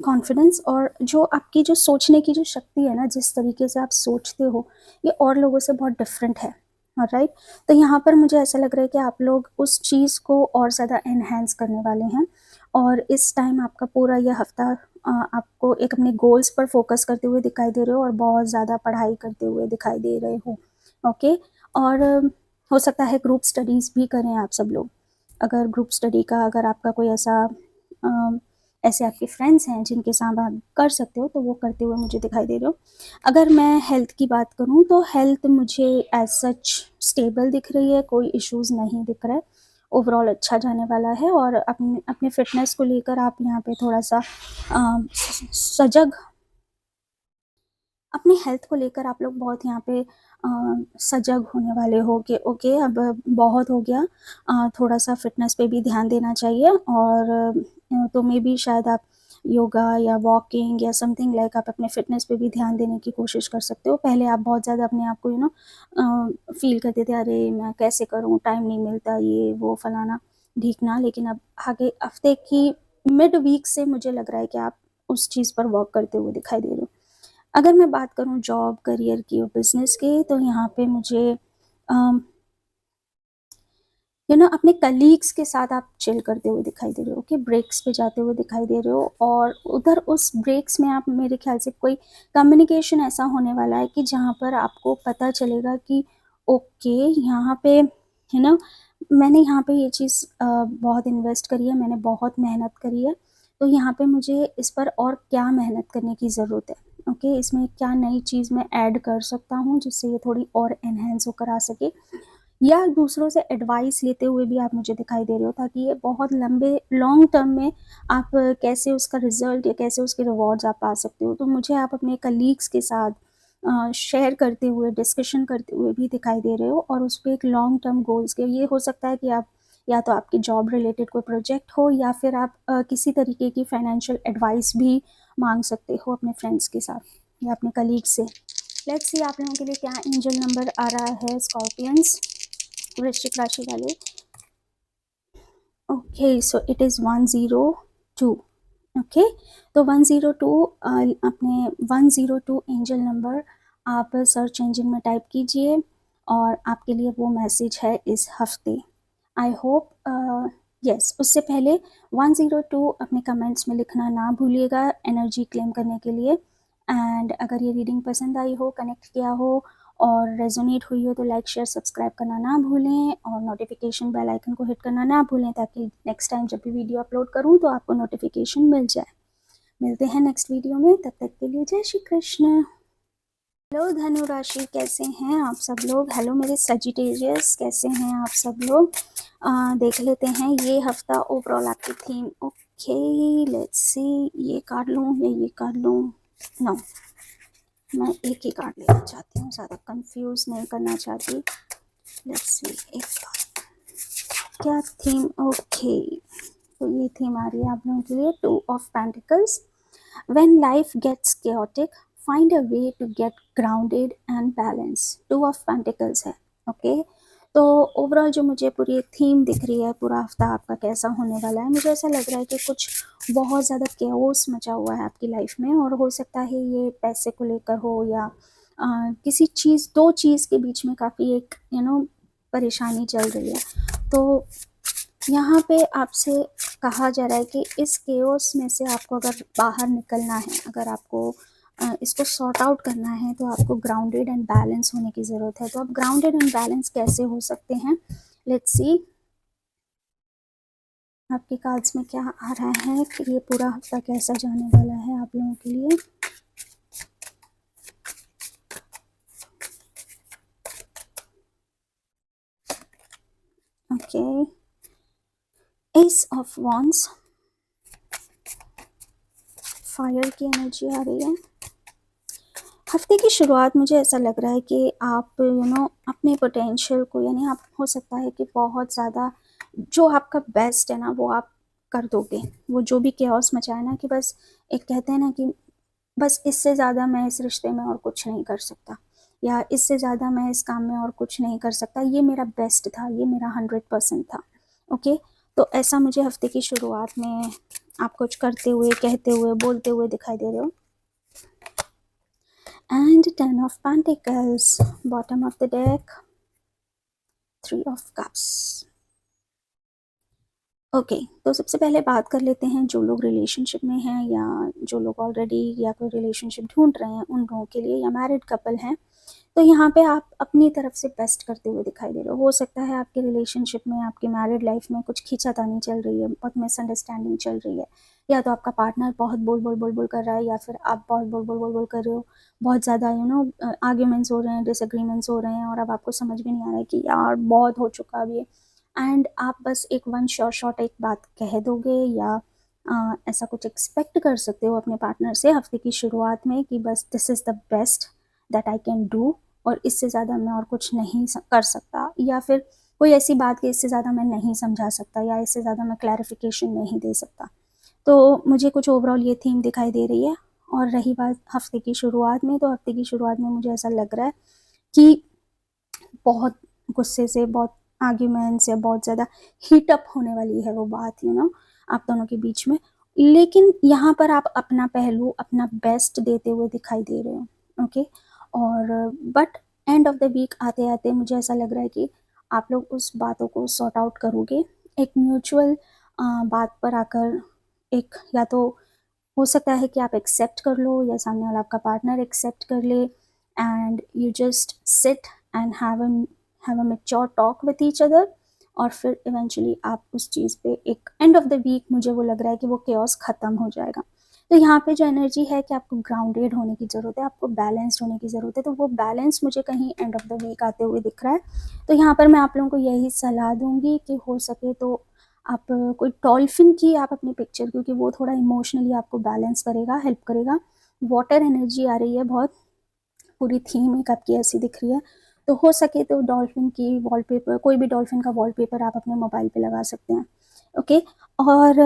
कॉन्फिडेंस, और जो आपकी जो सोचने की जो शक्ति है ना, जिस तरीके से आप सोचते हो, ये और लोगों से बहुत डिफरेंट है। राइट, तो यहाँ पर मुझे ऐसा लग रहा है कि आप लोग उस चीज़ को और ज़्यादा एनहेंस करने वाले हैं, और इस टाइम आपका पूरा यह हफ्ता आपको एक अपने गोल्स पर फोकस करते हुए दिखाई दे रहे हो और बहुत ज़्यादा पढ़ाई करते हुए दिखाई दे रहे हो। ओके, और हो सकता है ग्रुप स्टडीज़ भी करें आप सब लोग। अगर ग्रुप स्टडी का, अगर आपका कोई ऐसे आपके फ्रेंड्स हैं जिनके साथ आप कर सकते हो, तो वो करते हुए मुझे दिखाई दे रहे हो। अगर मैं हेल्थ की बात करूँ तो हेल्थ मुझे एज सच स्टेबल दिख रही है, कोई इश्यूज़ नहीं दिख रहा है, ओवरऑल अच्छा जाने वाला है। और अपने अपने फिटनेस को लेकर आप यहाँ पे थोड़ा सा सजग, अपनी हेल्थ को लेकर आप लोग बहुत यहाँ पे सजग होने वाले हो कि ओके अब बहुत हो गया, थोड़ा सा फिटनेस पे भी ध्यान देना चाहिए। और तो मे बी शायद आप योगा या वॉकिंग या समथिंग लाइक आप अपने फिटनेस पे भी ध्यान देने की कोशिश कर सकते हो। पहले आप बहुत ज़्यादा अपने आप को फील करते थे, अरे मैं कैसे करूँ, टाइम नहीं मिलता, ये वो फलाना ढीकना, लेकिन अब आगे हफ्ते की मिड वीक से मुझे लग रहा है कि आप उस चीज़ पर वर्क करते हुए दिखाई दे रहे हो। अगर मैं बात करूँ जॉब, करियर की और बिज़नेस की, तो यहाँ पे मुझे अपने कलीग्स के साथ आप चिल करते हुए दिखाई दे रहे हो, कि ब्रेक्स पे जाते हुए दिखाई दे रहे हो, और उधर उस ब्रेक्स में आप, मेरे ख्याल से कोई कम्युनिकेशन ऐसा होने वाला है कि जहाँ पर आपको पता चलेगा कि ओके यहाँ पे मैंने यहाँ पे ये चीज़ बहुत इन्वेस्ट करी है, मैंने बहुत मेहनत करी है, तो यहाँ पे मुझे इस पर और क्या मेहनत करने की ज़रूरत है। ओके, इसमें क्या नई चीज़ मैं ऐड कर सकता हूँ जिससे ये थोड़ी और एनहेंस होकर आ सके, या दूसरों से एडवाइस लेते हुए भी आप मुझे दिखाई दे रहे हो, ताकि ये बहुत लंबे लॉन्ग टर्म में आप कैसे उसका रिजल्ट या कैसे उसके रिवॉर्ड्स आप पा सकते हो। तो मुझे आप अपने कलीग्स के साथ शेयर करते हुए, डिस्कशन करते हुए भी दिखाई दे रहे हो, और उस पर एक लॉन्ग टर्म गोल्स के, ये हो सकता है कि आप या तो आपकी जॉब रिलेटेड कोई प्रोजेक्ट हो, या फिर आप किसी तरीके की फाइनेंशियल एडवाइस भी मांग सकते हो अपने फ्रेंड्स के साथ या अपने कलीग से। लेट्स सी आप लोगों के लिए क्या एंजल नंबर आ रहा है स्कॉर्पियंस, वृश्चिक राशि वाले। Okay, so it is 102। Okay, तो 102, अपने 102 एंजल नंबर आप सर्च इंजन में टाइप कीजिए, और आपके लिए वो मैसेज है इस हफ्ते। आई होप यस, उससे पहले 102 अपने कमेंट्स में लिखना ना भूलिएगा एनर्जी क्लेम करने के लिए। एंड अगर ये रीडिंग पसंद आई हो, कनेक्ट किया हो, और रेजोनेट हुई हो तो लाइक शेयर सब्सक्राइब करना ना भूलें और नोटिफिकेशन बेल आइकन को हिट करना ना भूलें, ताकि नेक्स्ट टाइम जब भी वीडियो अपलोड करूं तो आपको नोटिफिकेशन मिल जाए। मिलते हैं नेक्स्ट वीडियो में, तब तक के लिए जय श्री कृष्ण। हेलो धनु राशि, कैसे हैं आप सब लोग? हेलो मेरे सजिटेरियस, कैसे हैं आप सब लोग? देख लेते हैं ये हफ्ता ओवरऑल आपकी थीम। ओके लेट्स सी, ये कार्ड लूँ या ये कार्ड लूँ? नो, मैं एक ही कार्ड लेना चाहती हूँ, ज़्यादा कंफ्यूज नहीं करना चाहती। लेट्स सी एक कार्ड, क्या थीम? ओके, तो ये थीम आ रही है आप लोगों के लिए, 2 of pentacles. When life gets chaotic, find a way to get grounded and balanced. 2 of Pentacles है, ओके। तो ओवरऑल जो मुझे पूरी एक थीम दिख रही है, पूरा हफ्ता आपका कैसा होने वाला है, मुझे ऐसा लग रहा है कि कुछ बहुत ज़्यादा केओस मचा हुआ है आपकी लाइफ में, और हो सकता है ये पैसे को लेकर हो या किसी चीज़, 2 चीज़ के बीच में काफ़ी एक परेशानी चल रही है। तो यहाँ पे आपसे कहा जा रहा है कि इस केओस में से आपको अगर बाहर निकलना है, अगर आपको इसको सॉर्ट आउट करना है, तो आपको ग्राउंडेड एंड बैलेंस होने की ज़रूरत है। तो आप ग्राउंडेड एंड बैलेंस कैसे हो सकते हैं? लेट्स सी आपके कार्ड्स में क्या आ रहा है कि ये पूरा हफ्ता कैसा जाने वाला है आप लोगों के लिए। Okay, S of wands, fire की एनर्जी आ रही है। हफ्ते की शुरुआत मुझे ऐसा लग रहा है कि आप अपने पोटेंशियल को, यानी आप हो सकता है कि बहुत ज़्यादा जो आपका बेस्ट है ना वो आप कर दोगे। वो जो भी केओस मचा है ना, कि बस एक कहते हैं ना कि बस इससे ज़्यादा मैं इस रिश्ते में और कुछ नहीं कर सकता, या इससे ज़्यादा मैं इस काम में और कुछ नहीं कर सकता, ये मेरा बेस्ट था, ये मेरा 100% था। ओके, तो ऐसा मुझे हफ्ते की शुरुआत में आप कुछ करते हुए, कहते हुए, बोलते हुए दिखाई दे रहे हो। And 10 of Pentacles, bottom of the deck, 3 of Cups. Okay, तो सबसे पहले बात कर लेते हैं जो लोग रिलेशनशिप में हैं, या जो लोग ऑलरेडी या कोई रिलेशनशिप ढूंढ रहे हैं उन लोगों के लिए, या मैरिड कपल हैं। तो यहाँ पे आप अपनी तरफ से बेस्ट करते हुए दिखाई दे रहे हो सकता है आपके रिलेशनशिप में, आपकी मैरिड लाइफ में कुछ खींचातानी चल रही है, बहुत मिसअंडरस्टैंडिंग चल रही है, या तो आपका पार्टनर बहुत बोल बोल बोल बोल कर रहा है, या फिर आप बहुत बोल बोल बोल बोल कर रहे हो। बहुत ज़्यादा आर्ग्यूमेंट्स हो रहे हैं, डिसएग्रीमेंट्स हो रहे हैं, और अब आपको समझ भी नहीं आ रहा है कि यार बहुत हो चुका अब ये। एंड आप बस एक वन शॉट एक बात कह दोगे, या ऐसा कुछ एक्सपेक्ट कर सकते हो अपने पार्टनर से हफ्ते की शुरुआत में कि बस this is the best that I can do, और इससे ज़्यादा मैं और कुछ नहीं कर सकता, या फिर कोई ऐसी बात कि इससे ज़्यादा मैं नहीं समझा सकता, या इससे ज़्यादा मैं क्लैरिफिकेशन नहीं दे सकता। तो मुझे कुछ ओवरऑल ये थीम दिखाई दे रही है। और रही बात हफ्ते की शुरुआत में, तो हफ्ते की शुरुआत में मुझे ऐसा लग रहा है कि बहुत गुस्से से, बहुत आर्ग्यूमेंट्स या बहुत ज़्यादा हीटअप होने वाली है वो बात आप दोनों के बीच में। लेकिन यहाँ पर आप अपना पहलू, अपना बेस्ट देते हुए दिखाई दे रहे हो। ओके, और but end of the week आते आते मुझे ऐसा लग रहा है कि आप लोग उस बातों को सॉर्ट आउट करोगे, एक म्यूचुअल बात पर आकर। एक, या तो हो सकता है कि आप एक्सेप्ट कर लो, या सामने वाला आपका पार्टनर एक्सेप्ट कर ले, and you just sit and have a mature talk with each other, और फिर इवेंचुअली आप उस चीज़ पे एक एंड ऑफ द वीक मुझे वो लग रहा है कि वो केओस ख़त्म हो जाएगा। तो यहाँ पे जो एनर्जी है कि आपको ग्राउंडेड होने की ज़रूरत है, आपको बैलेंस्ड होने की ज़रूरत है, तो वो बैलेंस मुझे कहीं एंड ऑफ द वीक आते हुए दिख रहा है। तो यहाँ पर मैं आप लोगों को यही सलाह दूंगी कि हो सके तो आप कोई डॉल्फिन की आप अपनी पिक्चर, क्योंकि वो थोड़ा इमोशनली आपको बैलेंस करेगा, हेल्प करेगा। वाटर एनर्जी आ रही है बहुत, पूरी थीम एक आपकी ऐसी दिख रही है। तो हो सके तो डॉल्फिन की वॉलपेपर, कोई भी डॉल्फिन का वॉलपेपर आप अपने मोबाइल पे लगा सकते हैं। ओके, और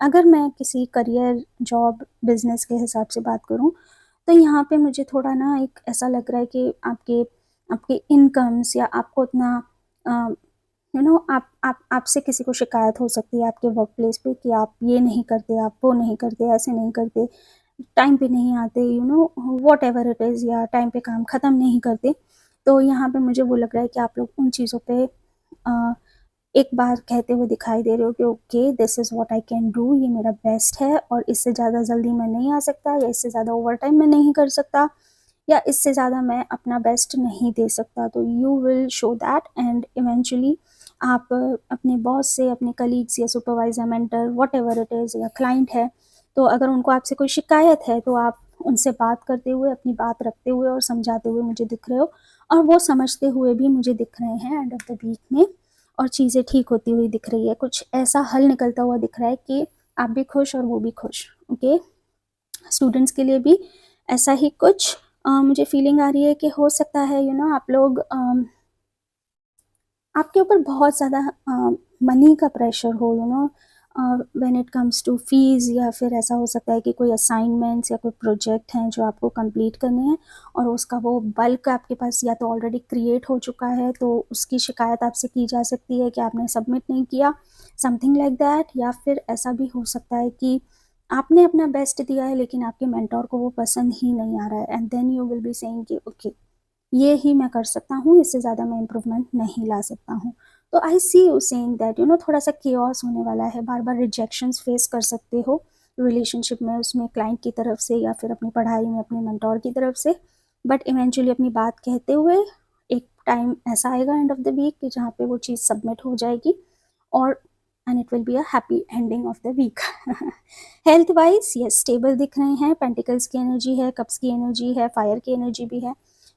अगर मैं किसी करियर, जॉब, बिजनेस के हिसाब से बात करूं, तो यहाँ पे मुझे थोड़ा ना एक ऐसा लग रहा है कि आपके आपके इनकम्स, या आपको उतना आप आपसे किसी को शिकायत हो सकती है आपके वर्क प्लेस पे कि आप ये नहीं करते, आप वो नहीं करते, ऐसे नहीं करते, टाइम पे नहीं आते, वॉट एवर इट इज़, या टाइम पे काम ख़त्म नहीं करते। तो यहाँ पे मुझे वो लग रहा है कि आप लोग उन चीज़ों पे एक बार कहते हुए दिखाई दे रहे हो कि okay this is what I can do, ये मेरा बेस्ट है, और इससे ज़्यादा जल्दी मैं नहीं आ सकता, या इससे ज़्यादा ओवर टाइम मैं नहीं कर सकता, या इससे ज़्यादा मैं अपना बेस्ट नहीं दे सकता। तो you will show that and eventually आप अपने बॉस से, अपने कलीग्स या supervisor, mentor, whatever it is, या क्लाइंट है, तो अगर उनको आपसे कोई शिकायत है तो आप उनसे बात करते हुए, अपनी बात रखते हुए और समझाते हुए मुझे दिख रहे हो, और वो समझते हुए भी मुझे दिख रहे हैं एंड ऑफ द वीक में, और चीज़ें ठीक होती हुई दिख रही है। कुछ ऐसा हल निकलता हुआ दिख रहा है कि आप भी खुश और वो भी खुश। ओके, स्टूडेंट्स के लिए भी ऐसा ही कुछ मुझे फीलिंग आ रही है कि हो सकता है आप लोग आपके ऊपर बहुत ज़्यादा मनी का प्रेशर हो, when it comes to fees, या फिर ऐसा हो सकता है कि कोई असाइनमेंट्स या कोई प्रोजेक्ट हैं जो आपको कंप्लीट करने हैं और उसका वो बल्क आपके पास या तो ऑलरेडी क्रिएट हो चुका है, तो उसकी शिकायत आपसे की जा सकती है कि आपने सबमिट नहीं किया, समथिंग लाइक दैट। या फिर ऐसा भी हो सकता है कि आपने अपना बेस्ट दिया है लेकिन आपके मेंटोर को वो पसंद ही नहीं आ रहा है, and then you will be saying कि ओके, ये ही मैं कर सकता हूँ, इससे ज़्यादा मैं इम्प्रूवमेंट नहीं ला सकता हूँ। तो आई सी यू सेइंग दैट थोड़ा सा केओस होने वाला है, बार बार रिजेक्शंस फेस कर सकते हो रिलेशनशिप में, उसमें क्लाइंट की तरफ से या फिर अपनी पढ़ाई में अपने मेंटोर की तरफ से, बट इवेंचुअली अपनी बात कहते हुए एक टाइम ऐसा आएगा एंड ऑफ द वीक कि जहाँ पे वो चीज़ सबमिट हो जाएगी, और and it will be a happy ending of the week. Health wise yes, stable दिख रहे हैं, पेंटिकल्स की एनर्जी है, कप्स की एनर्जी है, फायर की एनर्जी भी है,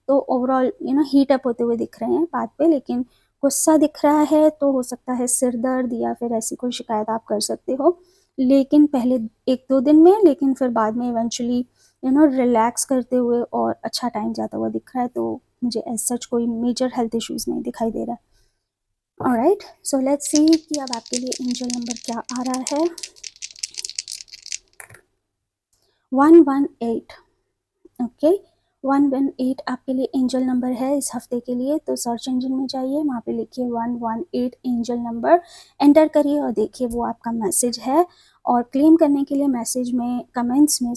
तो ओवरऑल हीट अप होते हुए दिख रहे हैं बात पे। लेकिन गुस्सा दिख रहा है, तो हो सकता है सिर दर्द या फिर ऐसी कोई शिकायत आप कर सकते हो, लेकिन पहले 1-2 दिन में, लेकिन फिर बाद में इवेंचुअली रिलैक्स करते हुए और अच्छा टाइम जाता हुआ दिख रहा है। तो मुझे एज सच कोई मेजर हेल्थ इश्यूज नहीं दिखाई दे रहा है। ऑलराइट, सो लेट्स सी कि अब आपके लिए एंजल नंबर क्या आ रहा है। 118। ओके, 118 आपके लिए एंजल नंबर है इस हफ्ते के लिए। तो सर्च इंजन में जाइए, वहाँ पे लिखिए 118 एंजल नंबर, एंटर करिए और देखिए वो आपका मैसेज है। और क्लेम करने के लिए मैसेज में, कमेंट्स में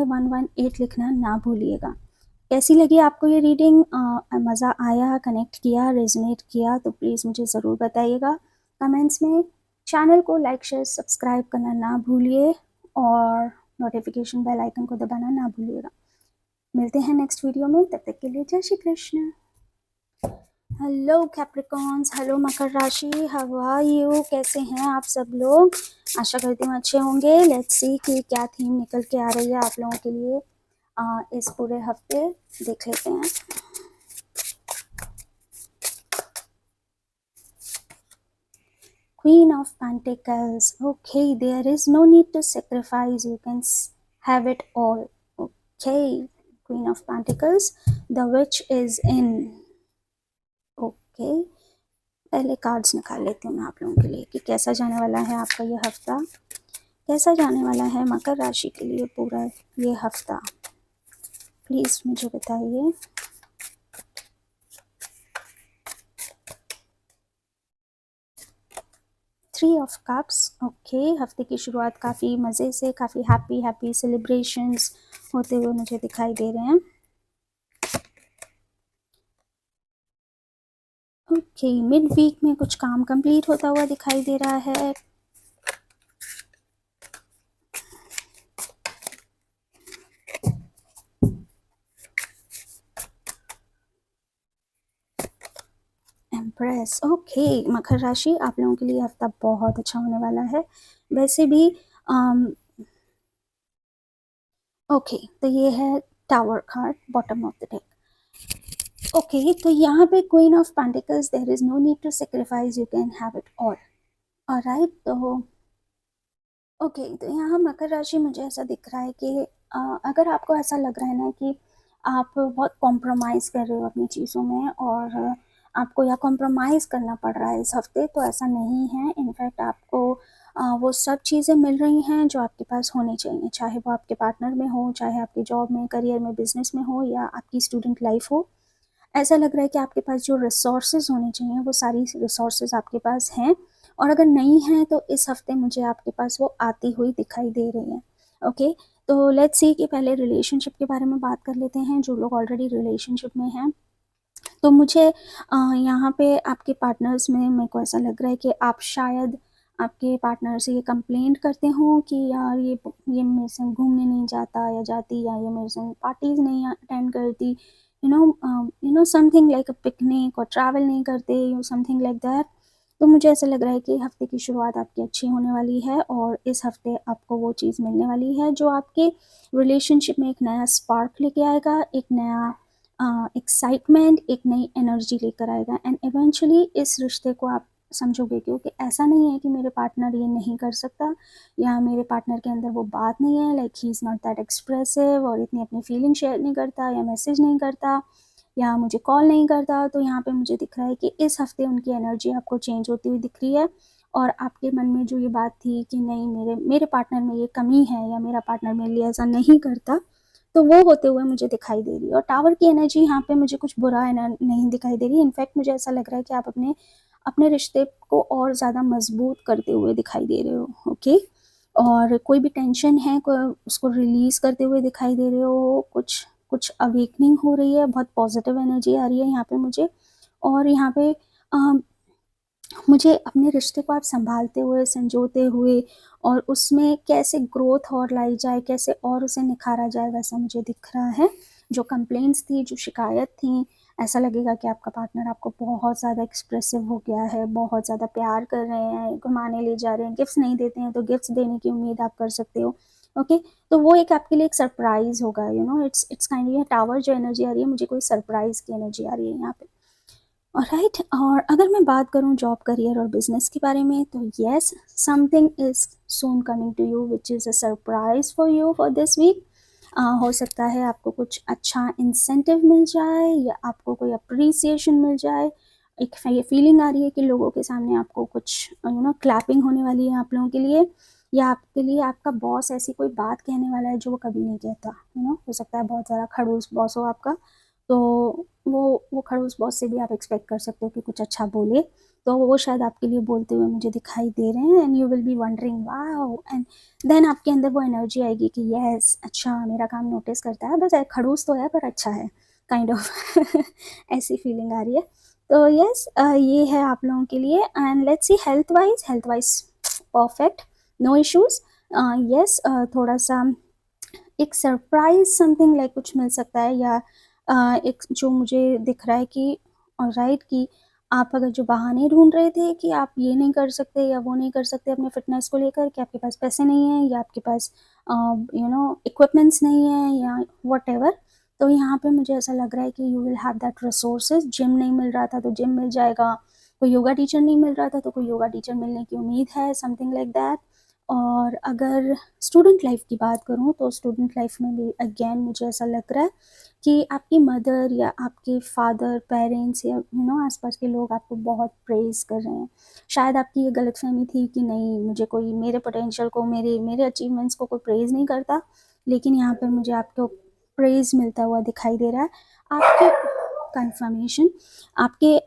118 लिखना ना भूलिएगा। कैसी लगी आपको ये रीडिंग? मज़ा आया, कनेक्ट किया, रेजोनेट किया? तो प्लीज़ मुझे ज़रूर बताइएगा कमेंट्स में। चैनल को लाइक, शेयर, सब्सक्राइब करना ना भूलिए और नोटिफिकेशन बेल आइकन को दबाना ना भूलिएगा। मिलते हैं नेक्स्ट वीडियो में, तब तक के लिए जय Shri Krishna. Hello Capricorns, hello मकर राशि, हाउ आर यू? कैसे हैं आप सब लोग? आशा करती हूँ अच्छे होंगे। लेट्स सी कि क्या थीम निकल के आ रही है आप लोगों के लिए इस पूरे हफ्ते, देख लेते हैं। Queen of Pentacles. Okay, there is no need to sacrifice. You can have it all. Okay, Queen of Pentacles. The Witch is in. Okay, पहले कार्ड्स निकाल लेती हूँ मैं आप लोगों के लिए कि कैसा जाने वाला है आपका ये हफ्ता, कैसा जाने वाला है मकर राशि के लिए पूरा ये हफ्ता। प्लीज़ मुझे बताइए। Three of cups. ओके, हफ्ते की शुरुआत काफ़ी मज़े से, काफ़ी हैप्पी सेलिब्रेशंस होते हुए मुझे दिखाई दे रहे हैं। ओके, मिड वीक में कुछ काम कंप्लीट होता हुआ दिखाई दे रहा है। एम्प्रेस। ओके, मकर राशि, आप लोगों के लिए हफ्ता बहुत अच्छा होने वाला है वैसे भी। ओके, तो ये है tower card, bottom of the deck. Okay, तो यहाँ पे queen of pentacles, there is no need to sacrifice, you can have it all. Alright, तो ओके, तो यहाँ मकर राशि मुझे ऐसा दिख रहा है कि अगर आपको ऐसा लग रहा है ना कि आप बहुत कॉम्प्रोमाइज़ कर रहे हो अपनी चीज़ों में और आपको या कॉम्प्रोमाइज़ करना पड़ रहा है इस हफ्ते, तो ऐसा नहीं है। इनफैक्ट आपको वो सब चीज़ें मिल रही हैं जो आपके पास होनी चाहिए, चाहे वो आपके पार्टनर में हो, चाहे आपके जॉब में, करियर में, बिजनेस में हो, या आपकी स्टूडेंट लाइफ हो। ऐसा लग रहा है कि आपके पास जो रिसोर्सेज होने चाहिए वो सारी रिसोर्सेज आपके पास हैं, और अगर नहीं है तो इस हफ्ते मुझे आपके पास वो आती हुई दिखाई दे रही है। ओके, तो लेट्स सी कि पहले रिलेशनशिप के बारे में बात कर लेते हैं। जो लोग ऑलरेडी रिलेशनशिप में हैं, तो मुझे यहाँ पे आपके पार्टनर्स में मेरे को ऐसा लग रहा है कि आप शायद आपके पार्टनर से ये कंप्लेंट करते हो कि यार ये मेरे से घूमने नहीं जाता या जाती, या ये मेरे से पार्टीज़ नहीं अटेंड करती, समथिंग लाइक अ पिकनिक, और ट्रैवल नहीं करते, समथिंग लाइक दैट। तो मुझे ऐसा लग रहा है कि हफ्ते की शुरुआत आपकी अच्छी होने वाली है, और इस हफ्ते आपको वो चीज़ मिलने वाली है जो आपके रिलेशनशिप में एक नया स्पार्क लेके आएगा, एक नया एक्साइटमेंट, एक नई एनर्जी लेकर आएगा, एंड इवेंचुअली इस रिश्ते को आप समझोगे, क्योंकि ऐसा नहीं है कि मेरे पार्टनर ये नहीं कर सकता, या मेरे पार्टनर के अंदर वो बात नहीं है, like he is not that expressive, और इतनी अपनी फीलिंग शेयर नहीं करता, या मैसेज नहीं करता, या मुझे कॉल नहीं करता। तो यहाँ पे मुझे दिख रहा है कि इस हफ्ते उनकी एनर्जी आपको चेंज होती हुई दिख रही है, और आपके मन में जो ये बात थी कि नहीं मेरे पार्टनर में ये कमी है, या मेरा पार्टनर मेरे लिए ऐसा नहीं करता, तो वो होते हुए मुझे दिखाई दे रही है। और टावर की एनर्जी यहाँ पे मुझे कुछ बुरा नहीं दिखाई दे रही, इनफैक्ट मुझे ऐसा लग रहा है कि आप अपने अपने रिश्ते को और ज़्यादा मजबूत करते हुए दिखाई दे रहे हो, ओके। और कोई भी टेंशन है उसको रिलीज़ करते हुए दिखाई दे रहे हो, कुछ कुछ अवेकनिंग हो रही है, बहुत पॉजिटिव एनर्जी आ रही है यहाँ पे मुझे। और यहाँ पे मुझे अपने रिश्ते को आप संभालते हुए, संजोते हुए, और उसमें कैसे ग्रोथ और लाई जाए, कैसे और उसे निखारा जाए, वैसा मुझे दिख रहा है। जो कंप्लेंट्स थी, जो शिकायत थी, ऐसा लगेगा कि आपका पार्टनर आपको बहुत ज़्यादा एक्सप्रेसिव हो गया है, बहुत ज़्यादा प्यार कर रहे हैं, घुमाने ले जा रहे हैं, गिफ्ट्स नहीं देते हैं तो गिफ्ट्स देने की उम्मीद आप कर सकते हो, ओके। तो वो एक आपके लिए एक सरप्राइज़ होगा, इट्स काइंडली टावर जो एनर्जी आ रही है, मुझे कोई सरप्राइज़ की एनर्जी आ रही है यहाँ पे। ऑलराइट, और अगर मैं बात करूँ जॉब, करियर और बिजनेस के बारे में, तो yes, something is soon coming to you which is a surprise for you for this week. हो सकता है आपको कुछ अच्छा इंसेंटिव मिल जाए, या आपको कोई अप्रिसिएशन मिल जाए। एक ये फीलिंग आ रही है कि लोगों के सामने आपको कुछ क्लैपिंग होने वाली है आप लोगों के लिए, या आपके लिए आपका बॉस ऐसी कोई बात कहने वाला है जो वो कभी नहीं कहता। हो सकता है बहुत ज़्यादा खड़ूस बॉस हो आपका, तो वो खड़ूस बॉस से भी आप एक्सपेक्ट कर सकते हो कि कुछ अच्छा बोले, तो वो शायद आपके लिए बोलते हुए मुझे दिखाई दे रहे हैं, and you will be wondering wow, and then आपके अंदर वो एनर्जी आएगी कि यस, अच्छा मेरा काम नोटिस करता है, बस खड़ूस तो है पर अच्छा है, काइंड ऑफ ऐसी फीलिंग आ रही है। तो यस, ये है आप लोगों के लिए। And let's see health wise perfect, no issues. Yes, थोड़ा सा एक सरप्राइज समथिंग लाइक कुछ मिल सकता है, या एक जो मुझे दिख रहा है कि राइट, कि आप अगर जो बहाने ढूंढ रहे थे कि आप ये नहीं कर सकते या वो नहीं कर सकते अपने फिटनेस को लेकर, कि आपके पास पैसे नहीं हैं, या आपके पास इक्विपमेंट्स नहीं है, या वट एवर, तो यहाँ पे मुझे ऐसा लग रहा है कि you will have that resources. Gym नहीं मिल रहा था तो जिम मिल जाएगा, कोई योगा टीचर नहीं मिल रहा था तो कोई योगा टीचर मिलने की उम्मीद है, समथिंग लाइक दैट। और अगर स्टूडेंट लाइफ की बात करूँ, तो स्टूडेंट लाइफ में भी अगेन मुझे ऐसा लग रहा है कि आपकी मदर या आपके फादर, पेरेंट्स, या आसपास के लोग आपको बहुत प्रेज़ कर रहे हैं। शायद आपकी ये गलतफहमी थी कि नहीं, मुझे कोई मेरे पोटेंशियल को, मेरे अचीवमेंट्स को कोई प्रेज़ नहीं करता, लेकिन यहाँ पर मुझे आपको प्रेज़ मिलता हुआ दिखाई दे रहा है। आपके कंफर्मेशन, आपके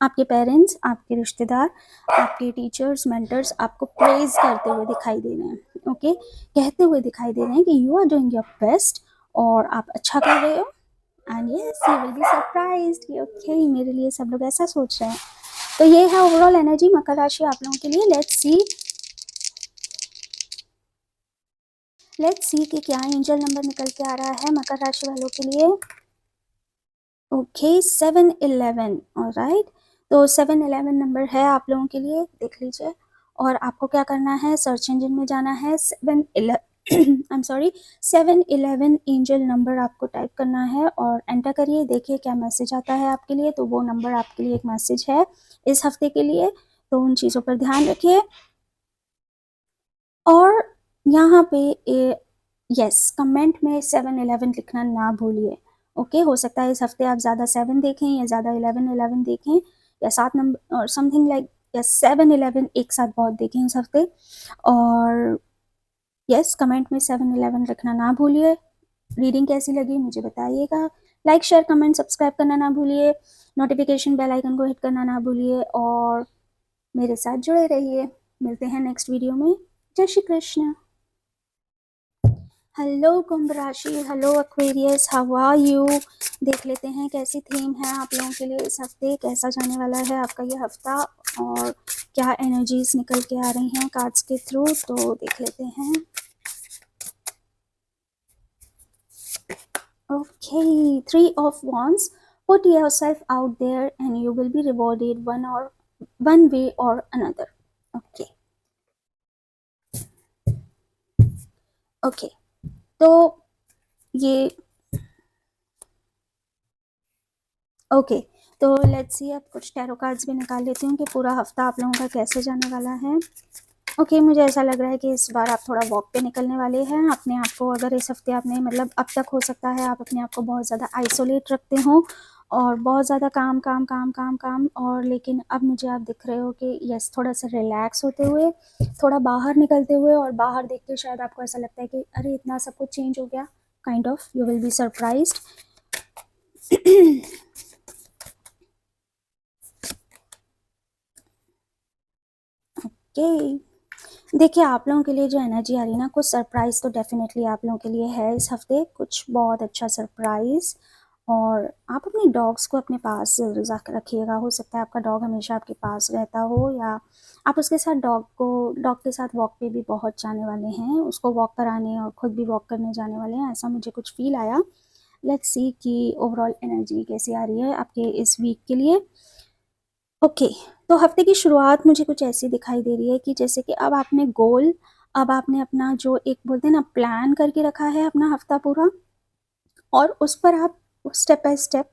आपके पेरेंट्स, आपके रिश्तेदार, आपके टीचर्स, मेंटर्स आपको प्रेज़ करते हुए दिखाई दे रहे हैं, ओके, कहते हुए दिखाई दे रहे हैं कि you are doing your best, और आप अच्छा कर रहे हो, and yes, you will be surprised कि ओके, मेरे लिए सब लोग ऐसा सोच रहे हैं। तो ये है ओवरऑल एनर्जी मकर राशि आप लोगों के लिए। लेट्स सी कि क्या एंजल नंबर निकल के आ रहा है मकर राशि वालों के लिए। Okay, 711, alright. तो 711 नंबर है आप लोगों के लिए, देख लीजिए। और आपको क्या करना है, सर्च इंजन में जाना है, 711 एंजल नंबर आपको टाइप करना है और एंटर करिए, देखिए क्या मैसेज आता है आपके लिए। तो वो नंबर आपके लिए एक मैसेज है इस हफ्ते के लिए, तो उन चीज़ों पर ध्यान रखिए। और यहाँ पे यस, कमेंट में 711 लिखना ना भूलिए, ओके। हो सकता है इस हफ्ते आप ज़्यादा 7 देखें, या ज़्यादा 11 देखें, या 7 नंबर और समथिंग लाइक, या 7-11 एक साथ बहुत देखें इस हफ्ते। और यस, कमेंट में 7-11 लिखना ना भूलिए। रीडिंग कैसी लगी मुझे बताइएगा। लाइक, शेयर, कमेंट, सब्सक्राइब करना ना भूलिए। नोटिफिकेशन बेल आइकन को हिट करना ना भूलिए, और मेरे साथ जुड़े रहिए। मिलते हैं नेक्स्ट वीडियो में। जय श्री कृष्ण। हेलो कुंभ राशि, hello Aquarius, how are you. देख लेते हैं कैसी थीम है आप लोगों के लिए इस हफ्ते, कैसा जाने वाला है आपका ये हफ्ता। और क्या एनर्जीज निकल के आ रही हैं कार्ड्स के थ्रू, तो देख लेते हैं। Okay, 3 of Wands. Put yourself out there and you will be rewarded one way or another. Okay. Okay, तो ये ओके, तो लेट्स सी, अब कुछ टैरो कार्ड्स भी निकाल लेती हूँ कि पूरा हफ्ता आप लोगों का कैसे जाने वाला है। ओके, मुझे ऐसा लग रहा है कि इस बार आप थोड़ा वॉक पे निकलने वाले हैं। अपने आप को, अगर इस हफ्ते आपने मतलब अब तक हो सकता है आप अपने आप को बहुत ज़्यादा आइसोलेट रखते हो और बहुत ज़्यादा काम काम काम काम काम, और लेकिन अब मुझे आप दिख रहे हो कि यस, थोड़ा सा रिलैक्स होते हुए, थोड़ा बाहर निकलते हुए, और बाहर देख के शायद आपको ऐसा लगता है कि अरे इतना सब कुछ चेंज हो गया, kind of you will be surprised. Okay, देखिए आप लोगों के लिए जो एनर्जी आ रही है ना, कुछ सरप्राइज़ तो डेफिनेटली आप लोगों के लिए है इस हफ्ते, कुछ बहुत अच्छा सरप्राइज़। और आप अपने डॉग्स को अपने पास ज़रूर रखिएगा। हो सकता है आपका डॉग हमेशा आपके पास रहता हो, या आप उसके साथ डॉग के साथ वॉक पे भी बहुत जाने वाले हैं, उसको वॉक कराने और ख़ुद भी वॉक करने जाने वाले हैं, ऐसा मुझे कुछ फील आया। लेट्स सी कि ओवरऑल एनर्जी कैसी आ रही है आपके इस वीक के लिए। ओके, तो हफ्ते की शुरुआत मुझे कुछ ऐसी दिखाई दे रही है कि जैसे कि अब आपने अपना जो एक बोलते हैं ना प्लान करके रखा है अपना हफ्ता पूरा, और उस पर आप स्टेप बाय स्टेप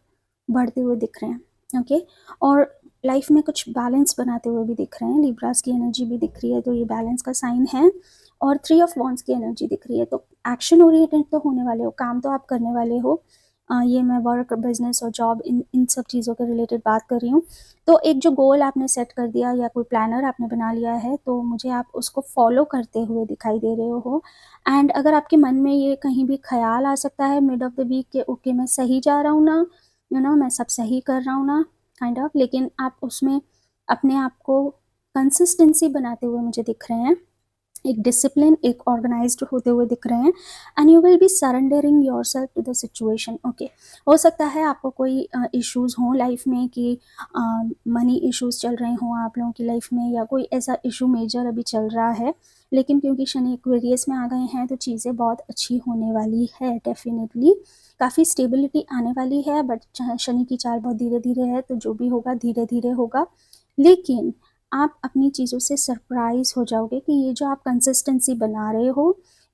बढ़ते हुए दिख रहे हैं। ओके, और लाइफ में कुछ बैलेंस बनाते हुए भी दिख रहे हैं। लिब्रास की एनर्जी भी दिख रही है, तो ये बैलेंस का साइन है। और 3 ऑफ वॉन्ड्स की एनर्जी दिख रही है, तो एक्शन ओरिएंटेड तो होने वाले हो, काम तो आप करने वाले हो। ये मैं वर्क, बिजनेस और जॉब, इन सब चीज़ों के रिलेटेड बात कर रही हूँ। तो एक जो गोल आपने सेट कर दिया या कोई प्लानर आपने बना लिया है, तो मुझे आप उसको फॉलो करते हुए दिखाई दे रहे हो। एंड अगर आपके मन में ये कहीं भी ख्याल आ सकता है मिड ऑफ द वीक के ओके मैं सही जा रहा हूँ ना, मैं सब सही कर रहा हूँ ना, काइंड ऑफ, लेकिन आप उसमें अपने आप को कंसिस्टेंसी बनाते हुए मुझे दिख रहे हैं, एक डिसिप्लिन, एक ऑर्गेनाइज्ड होते हुए दिख रहे हैं। And you will be surrendering yourself to the situation. Okay, हो सकता है आपको कोई इश्यूज़ हों लाइफ में, कि मनी इश्यूज़ चल रहे हों आप लोगों की लाइफ में, या कोई ऐसा इशू मेजर अभी चल रहा है, लेकिन क्योंकि शनि एक्वेरियस में आ गए हैं तो चीज़ें बहुत अच्छी होने वाली है। डेफिनेटली काफ़ी स्टेबिलिटी आने वाली है, बट शनि की चाल बहुत धीरे धीरे है, तो जो भी होगा धीरे धीरे होगा, लेकिन आप अपनी चीज़ों से सरप्राइज हो जाओगे कि ये जो आप कंसिस्टेंसी बना रहे हो,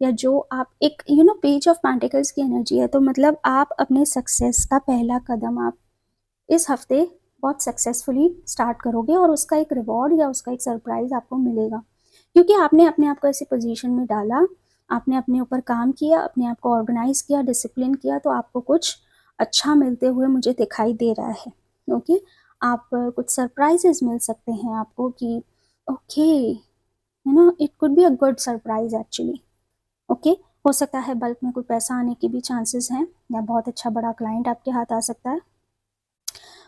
या जो आप एक पेज ऑफ पेंटिकल्स की एनर्जी है, तो मतलब आप अपने सक्सेस का पहला कदम आप इस हफ्ते बहुत सक्सेसफुली स्टार्ट करोगे, और उसका एक रिवॉर्ड या उसका एक सरप्राइज आपको मिलेगा, क्योंकि आपने अपने आप को ऐसी पोजीशन में डाला, आपने अपने ऊपर काम किया, अपने आप को ऑर्गेनाइज किया, डिसिप्लिन किया, तो आपको कुछ अच्छा मिलते हुए मुझे दिखाई दे रहा है। ओके, आप कुछ सरप्राइजेस मिल सकते हैं आपको कि okay, it could be a good surprise actually. Okay, हो सकता है बल्क में कोई पैसा आने के भी चांसेस हैं, या बहुत अच्छा बड़ा क्लाइंट आपके हाथ आ सकता है।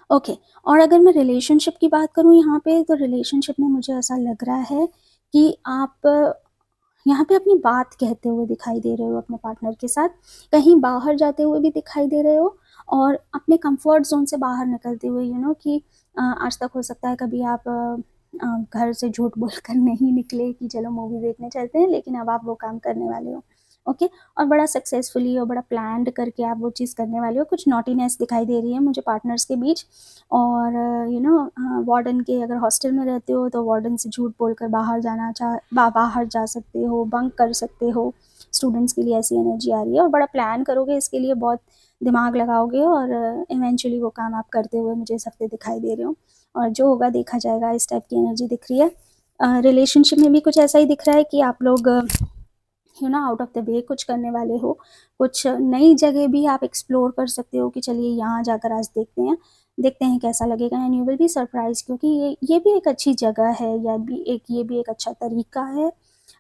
ओके, और अगर मैं रिलेशनशिप की बात करूँ यहाँ पे, तो रिलेशनशिप में मुझे ऐसा लग रहा है कि आप यहाँ पे अपनी बात कहते हुए दिखाई दे रहे हो अपने पार्टनर के साथ, कहीं बाहर जाते हुए भी दिखाई दे रहे हो, और अपने कंफर्ट जोन से बाहर निकलते हुए, कि आज तक हो सकता है कभी आप घर से झूठ बोलकर नहीं निकले कि चलो मूवी देखने चलते हैं, लेकिन अब आप वो काम करने वाले हो। ओके, और बड़ा सक्सेसफुली और बड़ा प्लान्ड करके आप वो चीज़ करने वाले हो। कुछ नॉटीनेस दिखाई दे रही है मुझे पार्टनर्स के बीच, और वार्डन के, अगर हॉस्टल में रहते हो तो वार्डन से झूठ बोलकर बाहर जा सकते हो, बंक कर सकते हो। स्टूडेंट्स के लिए ऐसी एनर्जी आ रही है, और बड़ा प्लान करोगे इसके लिए, बहुत दिमाग लगाओगे, और इवेंचुअली वो काम आप करते हुए मुझे इस हफ्ते दिखाई दे रहे हो, और जो होगा देखा जाएगा, इस टाइप की एनर्जी दिख रही है। रिलेशनशिप में भी कुछ ऐसा ही दिख रहा है कि आप लोग आउट ऑफ द वे कुछ करने वाले हो, कुछ नई जगह भी आप एक्सप्लोर कर सकते हो कि चलिए यहाँ जाकर आज देखते हैं कैसा लगेगा, and you will be surprise, क्योंकि ये भी एक अच्छी जगह है, या ये भी एक अच्छा तरीका है,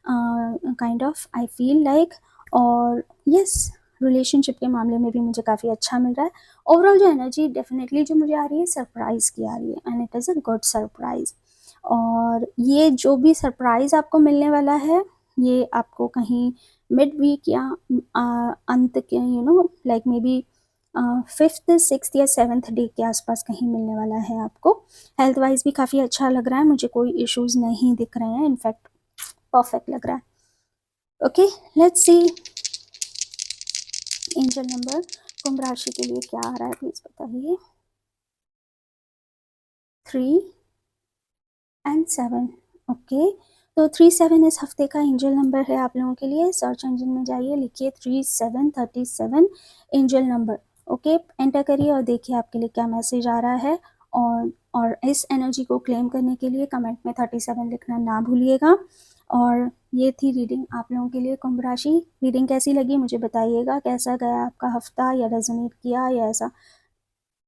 kind of I feel like. और यस, रिलेशनशिप के मामले में भी मुझे काफ़ी अच्छा मिल रहा है। ओवरऑल जो एनर्जी डेफिनेटली जो मुझे आ रही है, सरप्राइज की आ रही है, and it is a good surprise. और ये जो भी सरप्राइज आपको मिलने वाला है, ये आपको कहीं मिड वीक या अंत के like may be 5th 6th या 7th डे के आसपास कहीं मिलने वाला है आपको। हेल्थ वाइज भी काफ़ी अच्छा लग रहा है, मुझे कोई इश्यूज नहीं दिख रहे हैं, इनफैक्ट परफेक्ट लग रहा है। Okay, let's see angel number कुंभ राशि के लिए क्या आ रहा है, प्लीज बताइए। 3 and 7। ओके, तो 3-7 इस हफ्ते का एंजल नंबर है आप लोगों के लिए। सर्च इंजन में जाइए, लिखिए 3737 एंजल नंबर। ओके, एंटर करिए और देखिए आपके लिए क्या मैसेज आ रहा है। और इस एनर्जी को क्लेम करने के लिए कमेंट में 37 लिखना ना भूलिएगा। और ये थी रीडिंग आप लोगों के लिए कुंभ राशि। रीडिंग कैसी लगी मुझे बताइएगा, कैसा गया आपका हफ्ता, या रेजोनेट किया या ऐसा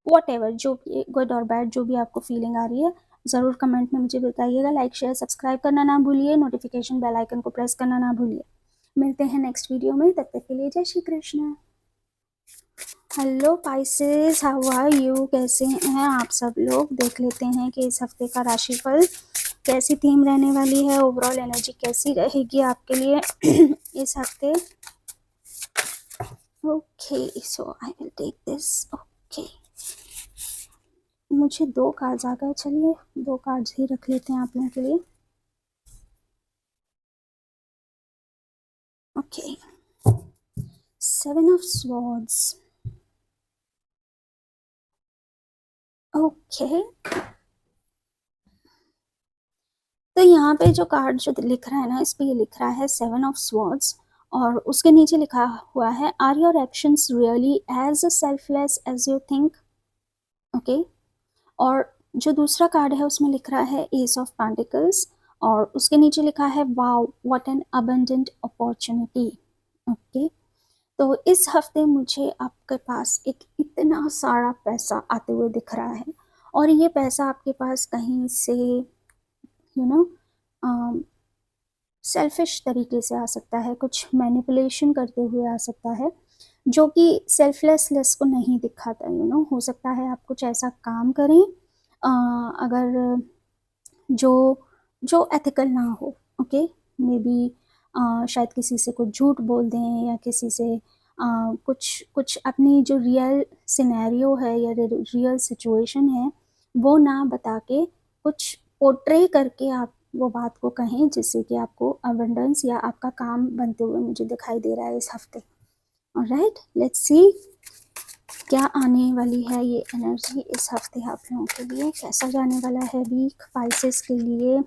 वॉट जो भी गुड और बैड जो भी आपको फीलिंग आ रही है ज़रूर कमेंट में मुझे बताइएगा। लाइक शेयर सब्सक्राइब करना ना भूलिए, नोटिफिकेशन बेल आइकन को प्रेस करना ना भूलिए। मिलते हैं नेक्स्ट वीडियो में, तब तक के लिए जय Shri Krishna. Hello Pisces, how are you, कैसे हैं आप सब लोग। देख लेते हैं कि इस हफ्ते का राशिफल कैसी थीम रहने वाली है, ओवरऑल एनर्जी कैसी रहेगी आपके लिए इस हफ्ते। Okay, so I will take this. Okay, मुझे 2 कार्ड्स आ गए, चलिए 2 कार्ड्स ही रख लेते हैं आप लोगों के लिए। Okay, 7 of swords. ओके, तो यहाँ पे जो कार्ड जो लिख रहा है ना, इस पे ये लिख रहा है 7 ऑफ स्वॉर्ड्स, और उसके नीचे लिखा हुआ है are your actions really as selfless as you think. Okay, और जो दूसरा कार्ड है उसमें लिख रहा है एस ऑफ पेंटिकल्स, और उसके नीचे लिखा है wow what an abundant opportunity. Okay, तो इस हफ्ते मुझे आपके पास एक इतना सारा पैसा आते हुए दिख रहा है, और ये पैसा आपके पास कहीं से नो सेल्फिश तरीके से आ सकता है, कुछ मैनिपुलेशन करते हुए आ सकता है, जो कि सेल्फलेसनेस को नहीं दिखाता। हो सकता है आप कुछ ऐसा काम करें अगर जो जो एथिकल ना हो। ओके, मे बी शायद किसी से कुछ झूठ बोल दें, या किसी से कुछ कुछ अपनी जो रियल सिनेरियो है या रियल सिचुएशन है वो ना बता के कुछ पोर्ट्रे करके आप वो बात को कहें, जिससे कि आपको अबंडेंस या आपका काम बनते हुए मुझे दिखाई दे रहा है इस हफ्ते। ऑलराइट, लेट्स सी क्या आने वाली है ये एनर्जी इस हफ्ते आप लोगों के लिए, कैसा जाने वाला है वीक पाइसेस के लिए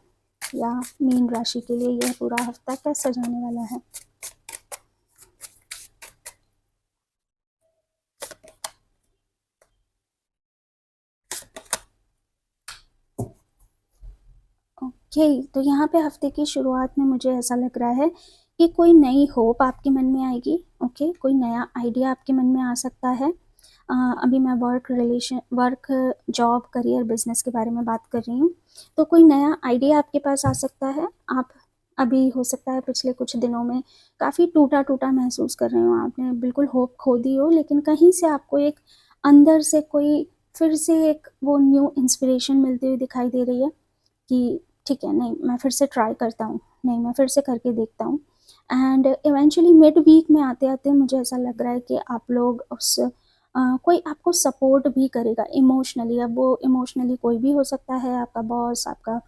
या मीन राशि के लिए, यह पूरा हफ्ता कैसा जाने वाला है। ओके, तो यहाँ पे हफ्ते की शुरुआत में मुझे ऐसा लग रहा है कि कोई नई होप आपके मन में आएगी। ओके, कोई नया आइडिया आपके मन में आ सकता है। अभी मैं वर्क जॉब करियर बिजनेस के बारे में बात कर रही हूँ, तो कोई नया आइडिया आपके पास आ सकता है। आप अभी हो सकता है पिछले कुछ दिनों में काफ़ी टूटा टूटा महसूस कर रहे हो, आपने बिल्कुल होप खो दी हो, लेकिन कहीं से आपको एक अंदर से कोई फिर से एक वो न्यू इंस्पिरेशन मिलती हुई दिखाई दे रही है कि ठीक है, नहीं मैं फिर से ट्राई करता हूँ, नहीं मैं फिर से करके देखता हूँ। एंड इवेंचुअली मिड वीक में आते आते मुझे ऐसा लग रहा है कि आप लोग उस कोई आपको सपोर्ट भी करेगा इमोशनली। अब वो इमोशनली कोई भी हो सकता है, आपका बॉस, आपका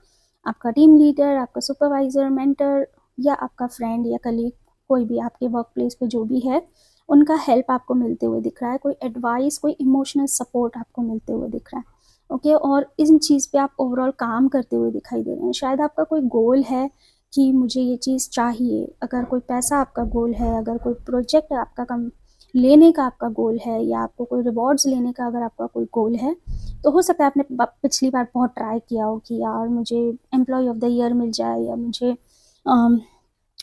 आपका टीम लीडर, आपका सुपरवाइज़र, मेंटर, या आपका फ्रेंड या कलीग, कोई भी आपके वर्क प्लेस पे जो भी है, उनका हेल्प आपको मिलते हुए दिख रहा है, कोई एडवाइस, कोई इमोशनल सपोर्ट आपको मिलते हुए दिख रहा है। ओके, और इन चीज़ पे आप ओवरऑल काम करते हुए दिखाई दे रहे हैं। शायद आपका कोई गोल है कि मुझे ये चीज़ चाहिए, अगर कोई पैसा आपका गोल है, अगर कोई प्रोजेक्ट आपका कम लेने का आपका गोल है, या आपको कोई रिवॉर्ड्स लेने का अगर आपका कोई गोल है, तो हो सकता है आपने पिछली बार बहुत ट्राई किया हो कि यार मुझे एम्प्लॉय ऑफ द ईयर मिल जाए, या मुझे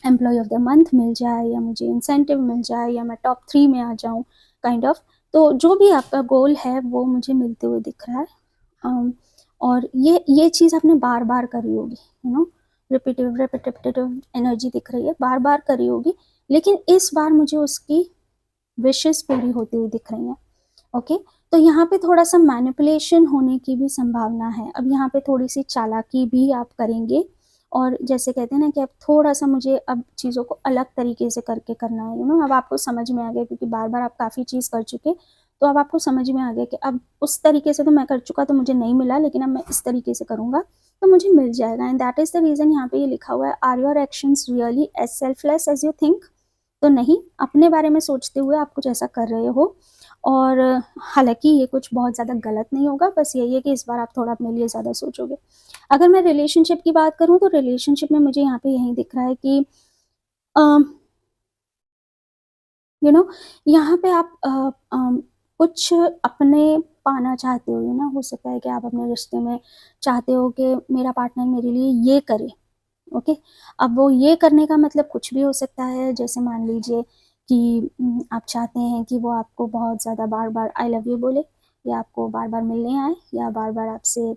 एम्प्लॉय ऑफ द मंथ मिल जाए, या मुझे इंसेंटिव मिल जाए, या मैं टॉप 3 में आ जाऊँ काइंड ऑफ। तो जो भी आपका गोल है वो मुझे मिलते हुए दिख रहा है। और ये चीज़ आपने बार बार करी होगी, रिपीटिव एनर्जी दिख रही है, बार बार करी होगी, लेकिन इस बार मुझे उसकी विशेस पूरी होती हुई दिख रही हैं। ओके, तो यहाँ पे थोड़ा सा मैनिपुलेशन होने की भी संभावना है। अब यहाँ पे थोड़ी सी चालाकी भी आप करेंगे, और जैसे कहते हैं ना कि अब थोड़ा सा मुझे अब चीज़ों को अलग तरीके से करके करना है। अब आपको समझ में आ गया, क्योंकि बार बार आप काफ़ी चीज़ कर चुके, तो अब आपको समझ में आ गया कि अब उस तरीके से तो मैं कर चुका तो मुझे नहीं मिला, लेकिन अब मैं इस तरीके से करूँगा तो मुझे मिल जाएगा। And that is the reason यहाँ पे ये लिखा हुआ है, are your actions really as selfless as you think. तो नहीं, अपने बारे में सोचते हुए आप कुछ ऐसा कर रहे हो। और हालांकि ये कुछ बहुत ज़्यादा गलत नहीं होगा, बस यही है कि इस बार आप थोड़ा अपने लिए ज़्यादा सोचोगे। अगर मैं रिलेशनशिप की बात करूँ तो रिलेशनशिप में मुझे यहाँ पे यही दिख रहा है कि यू नो यहाँ पे आप कुछ अपने पाना चाहते हो, ना हो सकता है कि आप अपने रिश्ते में चाहते हो कि मेरा पार्टनर मेरे लिए ये करे। ओके, अब वो ये करने का मतलब कुछ भी हो सकता है। जैसे मान लीजिए कि आप चाहते हैं कि वो आपको बहुत ज़्यादा बार बार आई लव यू बोले, या आपको बार बार मिलने आए, या बार बार आपसे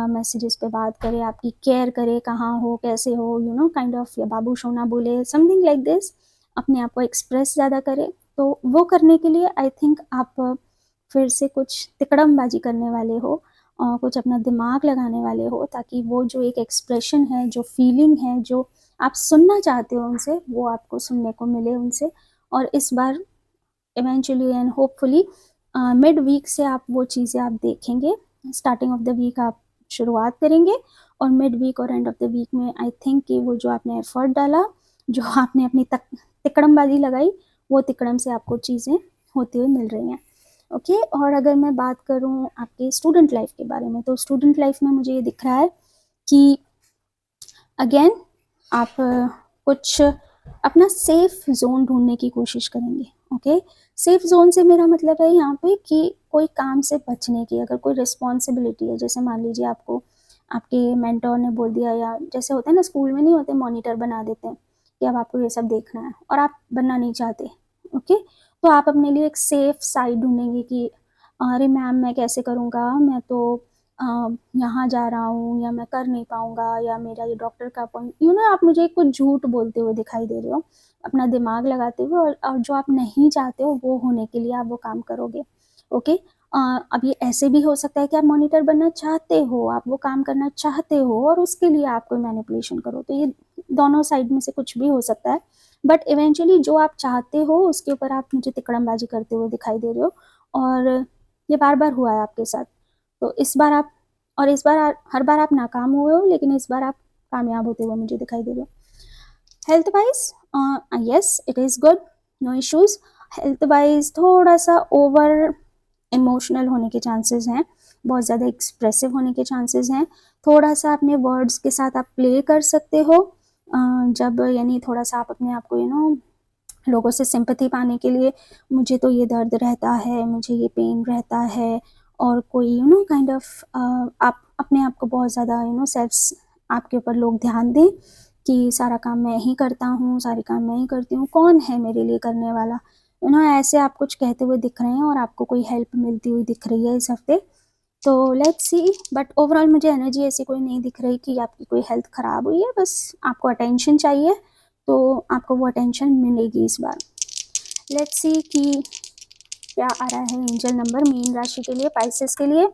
मैसेजेस पे बात करे, आपकी केयर करे, कहाँ हो, कैसे हो, काइंड ऑफ, या बाबू सोना बोले, समथिंग लाइक दिस, अपने आप को एक्सप्रेस ज़्यादा करे। तो वो करने के लिए आई थिंक आप फिर से कुछ तिकड़मबाजी करने वाले हो, और कुछ अपना दिमाग लगाने वाले हो, ताकि वो जो एक एक्सप्रेशन है, जो फीलिंग है, जो आप सुनना चाहते हो उनसे, वो आपको सुनने को मिले उनसे। और इस बार eventually end hopefully mid week से आप वो चीज़ें आप देखेंगे। स्टार्टिंग ऑफ द वीक आप शुरुआत करेंगे, और मिड वीक और एंड ऑफ द वीक में आई थिंक कि वो जो आपने एफर्ट डाला, जो आपने अपनी तिकड़मबाजी लगाई, वो तिकड़म से आपको चीज़ें होती हुई मिल रही हैं। ओके, और अगर मैं बात करूँ आपके स्टूडेंट लाइफ के बारे में, तो स्टूडेंट लाइफ में मुझे ये दिख रहा है कि अगेन आप कुछ अपना सेफ जोन ढूंढने की कोशिश करेंगे। ओके, सेफ जोन से मेरा मतलब है यहाँ पे कि कोई काम से बचने की, अगर कोई रिस्पॉन्सिबिलिटी है, जैसे मान लीजिए आपको आपके मेंटोर ने बोल दिया, या जैसे होता है ना स्कूल में नहीं होते, मॉनिटर बना देते हैं कि अब आपको ये सब देखना है, और आप बनना नहीं चाहते। ओके, तो आप अपने लिए एक सेफ साइड ढूंढेंगे कि अरे मैम मैं कैसे करूँगा, मैं तो यहाँ जा रहा हूँ, या मैं कर नहीं पाऊँगा, या मेरा ये डॉक्टर का अपॉइंट, आप मुझे कुछ झूठ बोलते हुए दिखाई दे रहे हो, अपना दिमाग लगाते हुए, और जो आप नहीं चाहते हो वो होने के लिए आप वो काम करोगे। ओके, अब ये ऐसे भी हो सकता है कि आप मॉनिटर बनना चाहते हो, आप वो काम करना चाहते हो, और उसके लिए आप कोई मैनिपुलेशन करो। तो ये दोनों साइड में से कुछ भी हो सकता है, बट इवेंचुअली जो आप चाहते हो उसके ऊपर आप मुझे तिकड़मबाजी करते हुए दिखाई दे रहे हो, और ये बार बार हुआ है आपके साथ। तो इस बार आप, और इस बार हर बार आप नाकाम हुए हो, लेकिन इस बार आप कामयाब होते हुए मुझे दिखाई दे रहे हो। Health wise yes it is good, no issues. Health wise थोड़ा सा ओवर इमोशनल होने के चांसेस हैं, बहुत ज़्यादा एक्सप्रेसिव होने के चांसेस हैं। थोड़ा सा अपने वर्ड्स के साथ आप प्ले कर सकते हो, जब यानी थोड़ा सा आप अपने आप को लोगों से सिंपैथी पाने के लिए, मुझे तो ये दर्द रहता है, मुझे ये पेन रहता है, और कोई काइंड ऑफ आप अपने आप को बहुत ज़्यादा सेल्फ, आपके ऊपर लोग ध्यान दें कि सारा काम मैं ही करता हूँ, सारे काम मैं ही करती हूँ, कौन है मेरे लिए करने वाला, ऐसे आप कुछ कहते हुए दिख रहे हैं, और आपको कोई हेल्प मिलती हुई दिख रही है इस हफ्ते। तो लेट्स सी, बट ओवरऑल मुझे एनर्जी ऐसी कोई नहीं दिख रही कि आपकी कोई हेल्थ ख़राब हुई है, बस आपको अटेंशन चाहिए, तो आपको वो अटेंशन मिलेगी इस बार। लेट्स सी कि क्या आ रहा है एंजल नंबर मीन राशि के लिए, पाइसेस के लिए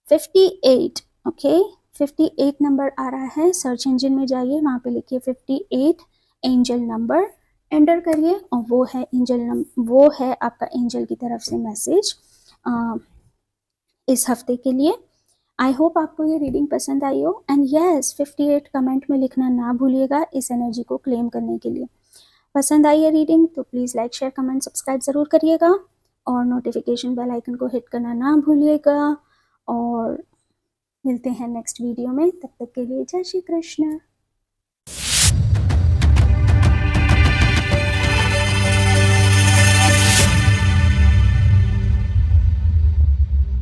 58। ओके, 58 नंबर आ रहा है। सर्च इंजन में जाइए, वहाँ पे लिखिए 58 एंजल नंबर, एंटर करिए, और वो है एंजल नंबर, वो है आपका एंजल की तरफ से मैसेज इस हफ्ते के लिए। आई होप आपको ये रीडिंग पसंद आई हो, एंड यस 58 कमेंट में लिखना ना भूलिएगा इस एनर्जी को क्लेम करने के लिए। पसंद आई है रीडिंग तो please like share comment subscribe ज़रूर करिएगा, और नोटिफिकेशन बेल आइकन को हिट करना ना भूलिएगा, और मिलते हैं नेक्स्ट वीडियो में। तब तक के लिए जय श्री कृष्ण।